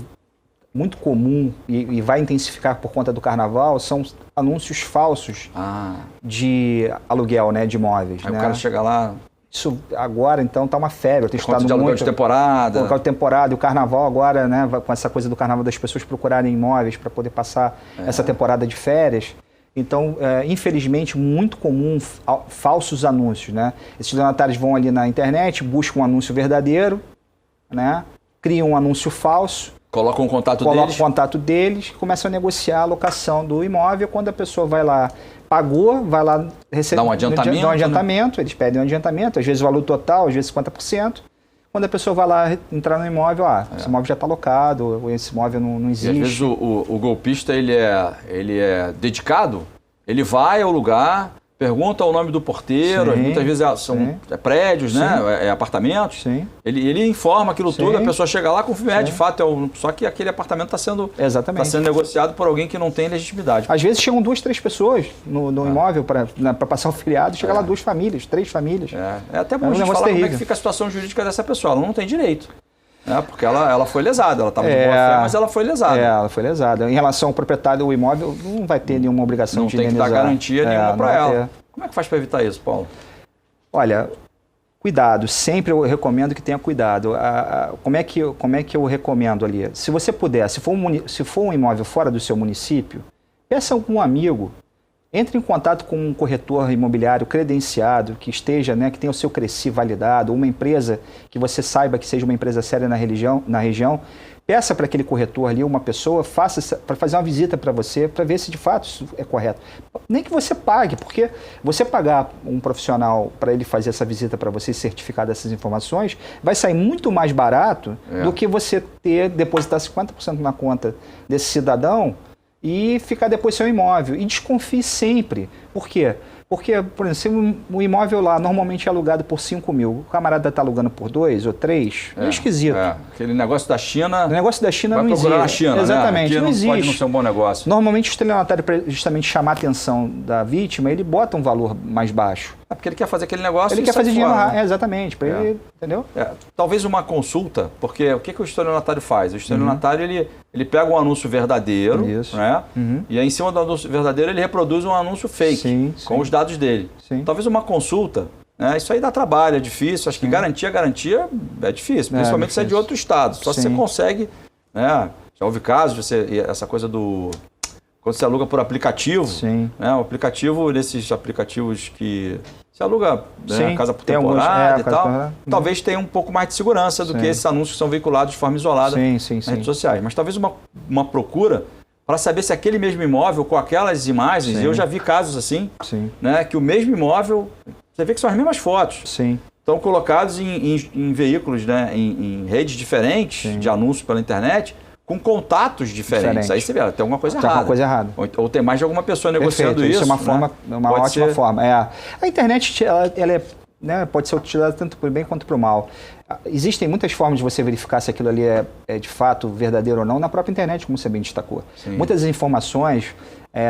muito comum e vai intensificar por conta do carnaval, são anúncios falsos de aluguel, né? De imóveis. Aí né? o cara chega lá... Isso agora, então, está uma febre. Eu tenho estudado de aluguel muito. de temporada. Aluguel de temporada. E o carnaval agora, né, com essa coisa do carnaval das pessoas procurarem imóveis para poder passar essa temporada de férias. Então, infelizmente, muito comum falsos anúncios, né? Esses estelionatários vão ali na internet, buscam um anúncio verdadeiro, né? Criam um anúncio falso. Colocam o contato deles, começam a negociar a locação do imóvel. Quando a pessoa vai lá, pagou, vai lá receber dá um adiantamento, né? Eles pedem um adiantamento, às vezes o valor total, às vezes 50%. Quando a pessoa vai lá entrar no imóvel, esse imóvel já está alocado, ou esse imóvel não existe. E às vezes o golpista ele é dedicado, ele vai ao lugar, pergunta o nome do porteiro, muitas vezes são prédios, né? Apartamentos. Sim. Ele informa aquilo tudo, a pessoa chega lá, confirma, de fato, só que aquele apartamento está sendo negociado por alguém que não tem legitimidade. Às vezes chegam 2, 3 pessoas no imóvel para passar o feriado, chega lá 2 famílias, 3 famílias. É até bom a gente falar como é que fica a situação jurídica dessa pessoa, ela não tem direito. Porque ela foi lesada, ela estava de boa fé, mas ela foi lesada. Ela foi lesada. Em relação ao proprietário do imóvel, não vai ter nenhuma obrigação de indenizar. Não tem que dar garantia nenhuma para ela. Como é que faz para evitar isso, Paulo? Olha, cuidado. Sempre eu recomendo que tenha cuidado. Como é que eu recomendo ali? Se você puder, se for um imóvel fora do seu município, peça a algum amigo. Entre em contato com um corretor imobiliário credenciado, que esteja, né, que tenha o seu CRECI validado, uma empresa que você saiba que seja uma empresa séria na região. Peça para aquele corretor ali, uma pessoa, para fazer uma visita para você, para ver se de fato isso é correto. Nem que você pague, porque você pagar um profissional para ele fazer essa visita para você e certificar dessas informações, vai sair muito mais barato do que você depositar 50% na conta desse cidadão e ficar depois sem o imóvel. E desconfie sempre. Por quê? Porque, por exemplo, se o imóvel lá normalmente é alugado por 5 mil, o camarada está alugando por 2 ou 3, é esquisito. Aquele negócio da China... O negócio da China não existe. Na China, exatamente, né? não existe. Pode não ser um bom negócio. Normalmente o estelionatário, para justamente chamar a atenção da vítima, ele bota um valor mais baixo. Porque ele quer fazer aquele negócio. Ele quer fazer dinheiro, exatamente, para ele, entendeu? Talvez uma consulta, porque o que o estelionatário faz? O estelionatário ele pega um anúncio verdadeiro, né? E aí em cima do anúncio verdadeiro ele reproduz um anúncio fake, com os dados dele. Talvez uma consulta, né? Isso aí dá trabalho, é difícil. Acho que garantia é difícil, principalmente se é de outro estado. Só se você consegue, né? Já houve casos, essa coisa do... Quando você aluga por aplicativo, né? O aplicativo, nesses aplicativos que você aluga casa por temporada e tal, talvez tenha um pouco mais de segurança do que esses anúncios que são veiculados de forma isolada nas redes sociais. Mas talvez uma procura para saber se aquele mesmo imóvel, com aquelas imagens, eu já vi casos assim, né? Que o mesmo imóvel, você vê que são as mesmas fotos. Estão colocados em veículos, né? Em redes diferentes de anúncios pela internet, com contatos diferentes. Aí você vê, tem alguma coisa errada. Ou tem mais de alguma pessoa negociando isso. Isso é uma ótima forma. A internet ela pode ser utilizada tanto para o bem quanto para o mal. Existem muitas formas de você verificar se aquilo ali é de fato verdadeiro ou não na própria internet, como você bem destacou. Muitas das informações,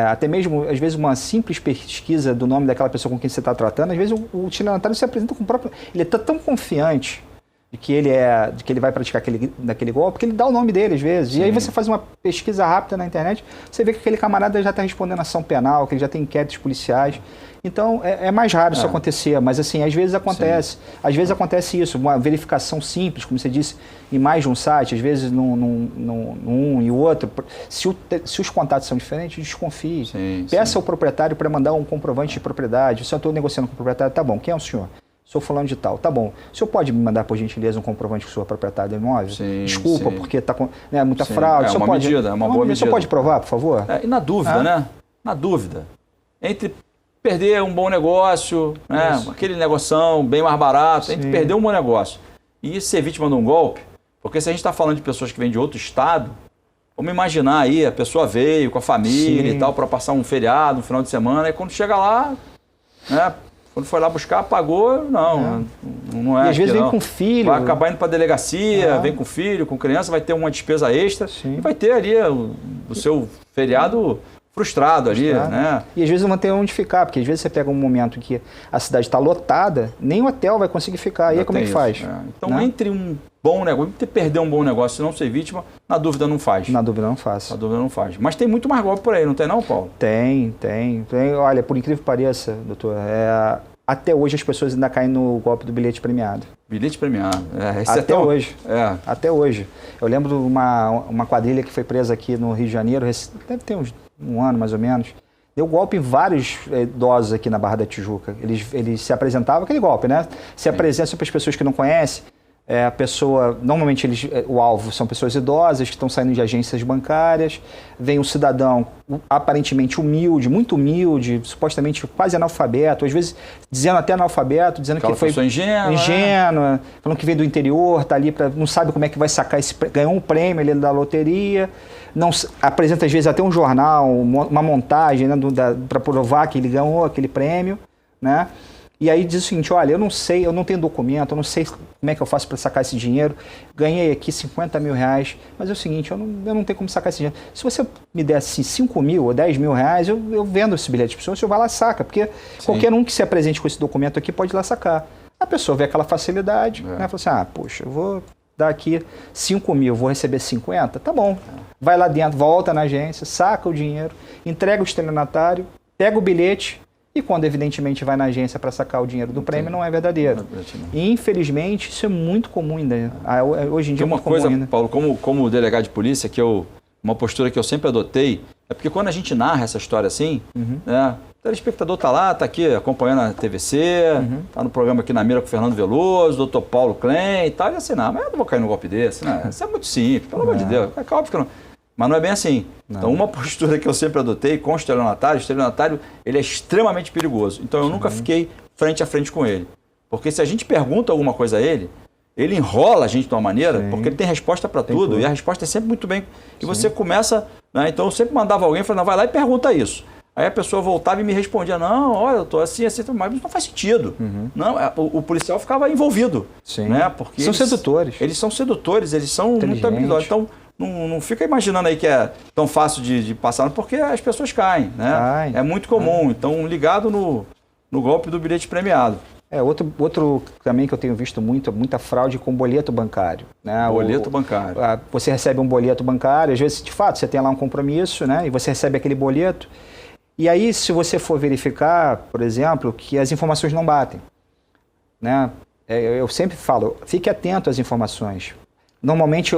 até mesmo, às vezes, uma simples pesquisa do nome daquela pessoa com quem você está tratando, às vezes o estelionatário se apresenta com o próprio... Ele está tão confiante de que ele vai praticar aquele golpe, que ele dá o nome dele às vezes. E aí você faz uma pesquisa rápida na internet, você vê que aquele camarada já está respondendo ação penal, que ele já tem inquéritos policiais. Então, é mais raro isso acontecer, mas assim, às vezes acontece. Às vezes acontece isso, uma verificação simples, como você disse, em mais de um site, às vezes num e o outro. Se os contatos são diferentes, desconfie. Peça ao proprietário para mandar um comprovante de propriedade. Se eu estou negociando com o proprietário, tá bom, quem é o senhor? Sou fulano de tal. Tá bom. O senhor pode me mandar, por gentileza, um comprovante que o senhor é proprietário do imóvel? Desculpa, porque está com muita fraude. É uma medida, é uma boa medida. O senhor pode provar, por favor? E na dúvida, né? Na dúvida. Entre perder um bom negócio, né? Aquele negoção bem mais barato, entre perder um bom negócio e ser vítima de um golpe, porque se a gente está falando de pessoas que vêm de outro estado, vamos imaginar aí, a pessoa veio com a família e tal, para passar um feriado, um final de semana, e quando chega lá, né? Quando foi lá buscar, pagou, não é. E às vezes aqui, vem com filho. Vai acabar indo para a delegacia, vem com filho, com criança, vai ter uma despesa extra. Sim. E vai ter ali o seu feriado frustrado ali, né? E às vezes não vai ter onde ficar, porque às vezes você pega um momento que a cidade está lotada, nem o hotel vai conseguir ficar. E aí como é que faz? Então, né? Entre um bom negócio, perder um bom negócio e não ser vítima, na dúvida não faz. Na dúvida não faz. Na dúvida não faz. Mas tem muito mais golpe por aí, não tem não, Paulo? Tem. Olha, por incrível que pareça, doutor, até hoje as pessoas ainda caem no golpe do bilhete premiado. Bilhete premiado. Até hoje. Até hoje. Eu lembro de uma quadrilha que foi presa aqui no Rio de Janeiro, deve ter um ano mais ou menos. Deu golpe em vários idosos aqui na Barra da Tijuca. Eles se apresentavam, aquele golpe, né? Se apresentam para as pessoas que não conhecem. A pessoa, normalmente o alvo são pessoas idosas que estão saindo de agências bancárias. Vem um cidadão aparentemente humilde, muito humilde, supostamente quase analfabeto, às vezes dizendo até analfabeto, dizendo que foi ingênua, falando que veio do interior, está ali não sabe como é que vai sacar ganhou um prêmio ali da loteria, não apresenta às vezes até um jornal, uma montagem, né, para provar que ele ganhou aquele prêmio, né? E aí diz o seguinte, olha, eu não sei, eu não tenho documento, eu não sei como é que eu faço para sacar esse dinheiro, ganhei aqui 50 mil reais, mas é o seguinte, eu não tenho como sacar esse dinheiro. Se você me desse 5 mil ou 10 mil reais, eu vendo esse bilhete de pessoa, o senhor vai lá e saca, porque qualquer um que se apresente com esse documento aqui pode ir lá sacar. A pessoa vê aquela facilidade, né, fala assim, poxa, eu vou dar aqui 5 mil, vou receber 50, tá bom. Vai lá dentro, volta na agência, saca o dinheiro, entrega o estelionatário, pega o bilhete, e quando, evidentemente, vai na agência para sacar o dinheiro do prêmio, não é verdadeiro. E, infelizmente, isso é muito comum ainda. Hoje em dia é muito comum ainda. Paulo, como delegado de polícia, uma postura que eu sempre adotei, é porque quando a gente narra essa história assim, né, o telespectador está lá, está aqui acompanhando a TVC, está no programa aqui na mira com o Fernando Veloso, doutor Paulo Klein e tal, e assim, mas eu não vou cair num golpe desse, né? Isso é muito simples, pelo amor de Deus. É óbvio que não. Mas não é bem assim. Não. Então, uma postura que eu sempre adotei com o estelionatário, ele é extremamente perigoso. Então, eu nunca fiquei frente a frente com ele. Porque se a gente pergunta alguma coisa a ele enrola a gente de uma maneira, porque ele tem resposta para tudo. E a resposta é sempre muito bem. E você começa... Né? Então, eu sempre mandava alguém, falando, vai lá e pergunta isso. Aí a pessoa voltava e me respondia, não, olha, eu tô assim, mas não faz sentido. Não, o policial ficava envolvido. Né? Porque são sedutores. Eles são sedutores, eles são muito habilidosos. Então, não fica imaginando aí que é tão fácil de passar, porque as pessoas caem, né? É muito comum. Então, ligado no golpe do bilhete premiado. Outro também que eu tenho visto muita fraude com boleto bancário. Né? Boleto bancário. Você recebe um boleto bancário, às vezes, de fato, você tem lá um compromisso, né? E você recebe aquele boleto. E aí, se você for verificar, por exemplo, que as informações não batem, né? Eu sempre falo, fique atento às informações. Normalmente,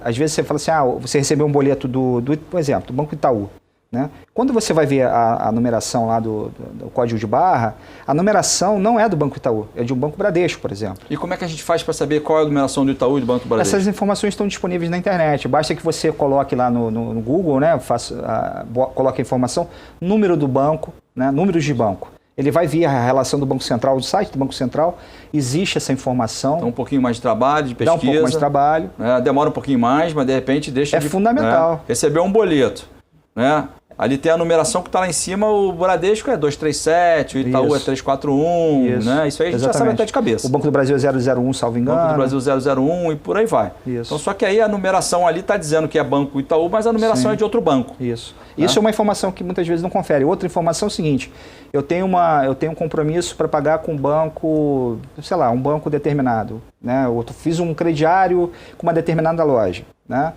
às vezes você fala assim, você recebeu um boleto por exemplo, do Banco Itaú. Né? Quando você vai ver a numeração lá do código de barra, a numeração não é do Banco Itaú, é de um Banco Bradesco, por exemplo. E como é que a gente faz para saber qual é a numeração do Itaú e do Banco Bradesco? Essas informações estão disponíveis na internet. Basta que você coloque lá no Google, né? Coloque a informação, número do banco, né? Números de banco. Ele vai vir a relação do Banco Central, do site do Banco Central, existe essa informação. Dá um pouquinho mais de trabalho, de pesquisa. Dá um pouco mais de trabalho. Demora um pouquinho mais, mas de repente deixa de... É fundamental. Recebeu um boleto, né? Ali tem a numeração que está lá em cima, o Bradesco é 237, o Itaú é 341, né? Isso aí a gente já sabe até de cabeça. O Banco do Brasil é 001, salvo engano. Banco do Brasil 001 e por aí vai. Então, só que aí a numeração ali está dizendo que é Banco Itaú, mas a numeração é de outro banco. Isso é uma informação que muitas vezes não confere. Outra informação é o seguinte, eu tenho um compromisso para pagar com um banco, sei lá, um banco determinado. Né? Eu fiz um crediário com uma determinada loja. Né?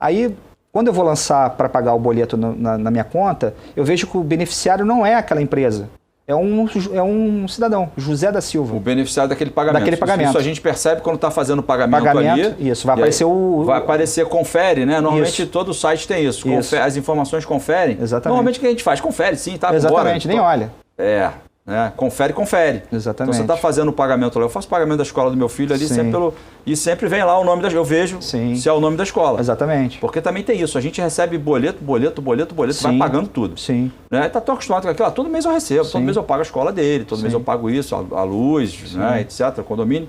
Aí... Quando eu vou lançar para pagar o boleto na minha conta, eu vejo que o beneficiário não é aquela empresa. É um cidadão, José da Silva. O beneficiário daquele pagamento. Isso a gente percebe quando está fazendo o pagamento ali. Isso, vai aparecer Vai aparecer, confere, né? Normalmente todo site tem isso. Confere, as informações conferem. Exatamente. Normalmente o que a gente faz? Confere, sim, tá? Exatamente, nem olha. Né? Confere. Exatamente. Então você está fazendo o pagamento lá. Eu faço pagamento da escola do meu filho ali e sempre vem lá o nome da escola. Eu vejo se é o nome da escola. Exatamente. Porque também tem isso. A gente recebe boleto, vai pagando tudo. Sim. Né? Está tão acostumado com aquilo. Todo mês eu recebo, todo mês eu pago a escola dele, todo mês eu pago isso, a luz, né? etc., o condomínio.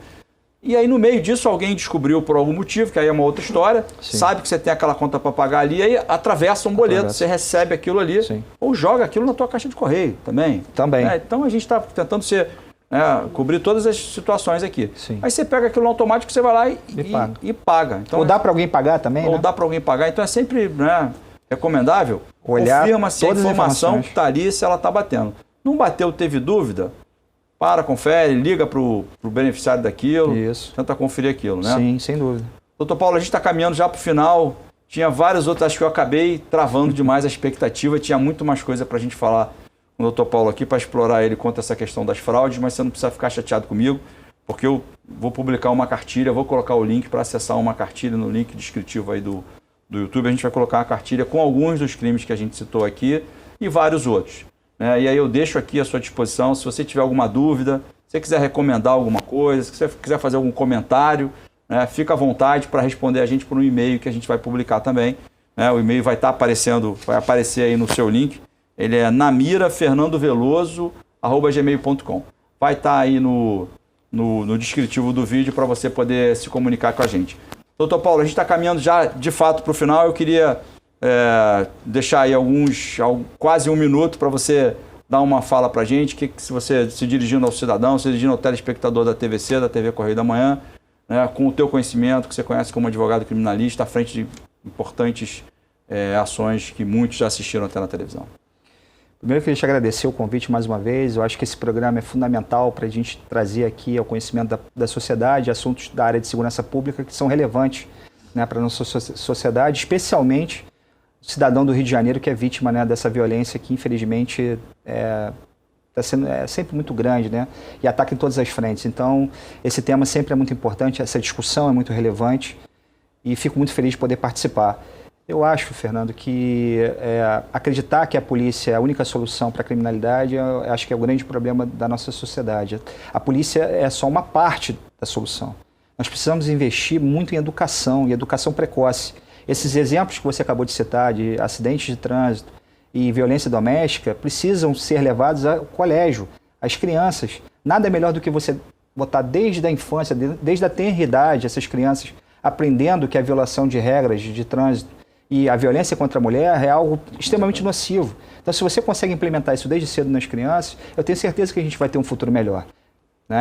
E aí, no meio disso, alguém descobriu por algum motivo, que aí é uma outra história, Sim. sabe que você tem aquela conta para pagar ali, aí atravessa um boleto, você recebe aquilo ali, Sim. ou joga aquilo na tua caixa de correio também. Também. Então, a gente está tentando cobrir todas as situações aqui. Sim. Aí você pega aquilo no automático, você vai lá e paga. Então, ou dá para alguém pagar também, ou né? dá para alguém pagar. Então, é sempre recomendável olhar confirma se a todas as informação informações. está ali, se ela está batendo. Não bateu, teve dúvida, confere, liga para o beneficiário daquilo, Isso. tenta conferir aquilo, né? Sim, sem dúvida. Doutor Paulo, a gente está caminhando já para o final, tinha vários outros, acho que eu acabei travando demais a expectativa, tinha muito mais coisa para a gente falar com o doutor Paulo aqui, para explorar ele contra essa questão das fraudes, mas você não precisa ficar chateado comigo, porque eu vou publicar uma cartilha, vou colocar o link para acessar uma cartilha no link descritivo aí do YouTube, a gente vai colocar uma cartilha com alguns dos crimes que a gente citou aqui e vários outros. E aí eu deixo aqui à sua disposição, se você tiver alguma dúvida, se você quiser recomendar alguma coisa, se você quiser fazer algum comentário, fica à vontade para responder a gente por um e-mail que a gente vai publicar também. O e-mail vai estar aparecendo, vai aparecer aí no seu link. Ele é namirafernandoveloso@gmail.com. Vai estar aí no descritivo do vídeo para você poder se comunicar com a gente. Doutor Paulo, a gente está caminhando já de fato para o final. Eu queria deixar aí quase um minuto para você dar uma fala para a gente, que se você se dirigindo ao cidadão, se dirigindo ao telespectador da TVC, da TV Correio da Manhã, com o teu conhecimento, que você conhece como advogado criminalista, à frente de importantes ações que muitos já assistiram até na televisão. Primeiro, eu queria te agradecer o convite mais uma vez. Eu acho que esse programa é fundamental para a gente trazer aqui ao conhecimento da sociedade assuntos da área de segurança pública que são relevantes, para a nossa sociedade, especialmente o cidadão do Rio de Janeiro que é vítima, dessa violência que, infelizmente, está sendo sempre muito grande, e ataca em todas as frentes. Então, esse tema sempre é muito importante, essa discussão é muito relevante e fico muito feliz de poder participar. Eu acho, Fernando, que acreditar que a polícia é a única solução para a criminalidade, eu acho que é o grande problema da nossa sociedade. A polícia é só uma parte da solução. Nós precisamos investir muito em educação, e educação precoce. Esses exemplos que você acabou de citar, de acidentes de trânsito e violência doméstica, precisam ser levados ao colégio, às crianças. Nada é melhor do que você botar desde a infância, desde a tenridade, essas crianças aprendendo que a violação de regras de trânsito e a violência contra a mulher é algo extremamente nocivo. Então, se você consegue implementar isso desde cedo nas crianças, eu tenho certeza que a gente vai ter um futuro melhor.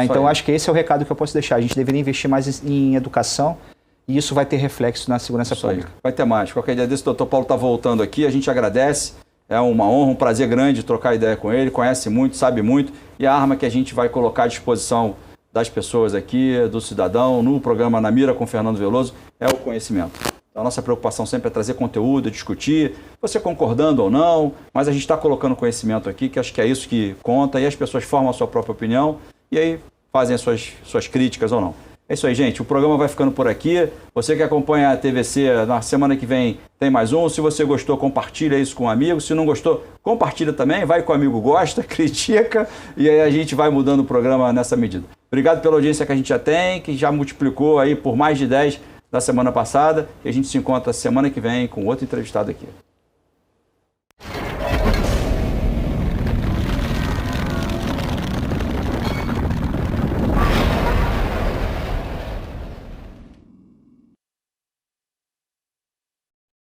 Então, acho que esse é o recado que eu posso deixar. A gente deveria investir mais em educação e isso vai ter reflexo na segurança pública. Vai ter mais. Qualquer dia desse, o doutor Paulo está voltando aqui, a gente agradece. É uma honra, um prazer grande trocar ideia com ele, conhece muito, sabe muito, e a arma que a gente vai colocar à disposição das pessoas aqui, do cidadão, no programa Na Mira com Fernando Veloso, é o conhecimento. A nossa preocupação sempre é trazer conteúdo, discutir, você concordando ou não, mas a gente está colocando conhecimento aqui, que acho que é isso que conta, e as pessoas formam a sua própria opinião, e aí fazem as suas críticas ou não. É isso aí, gente. O programa vai ficando por aqui. Você que acompanha a TVC, na semana que vem tem mais um. Se você gostou, compartilha isso com um amigo. Se não gostou, compartilha também. Vai com o amigo, gosta, critica. E aí a gente vai mudando o programa nessa medida. Obrigado pela audiência que a gente já tem, que já multiplicou aí por mais de 10 da semana passada. E a gente se encontra semana que vem com outro entrevistado aqui.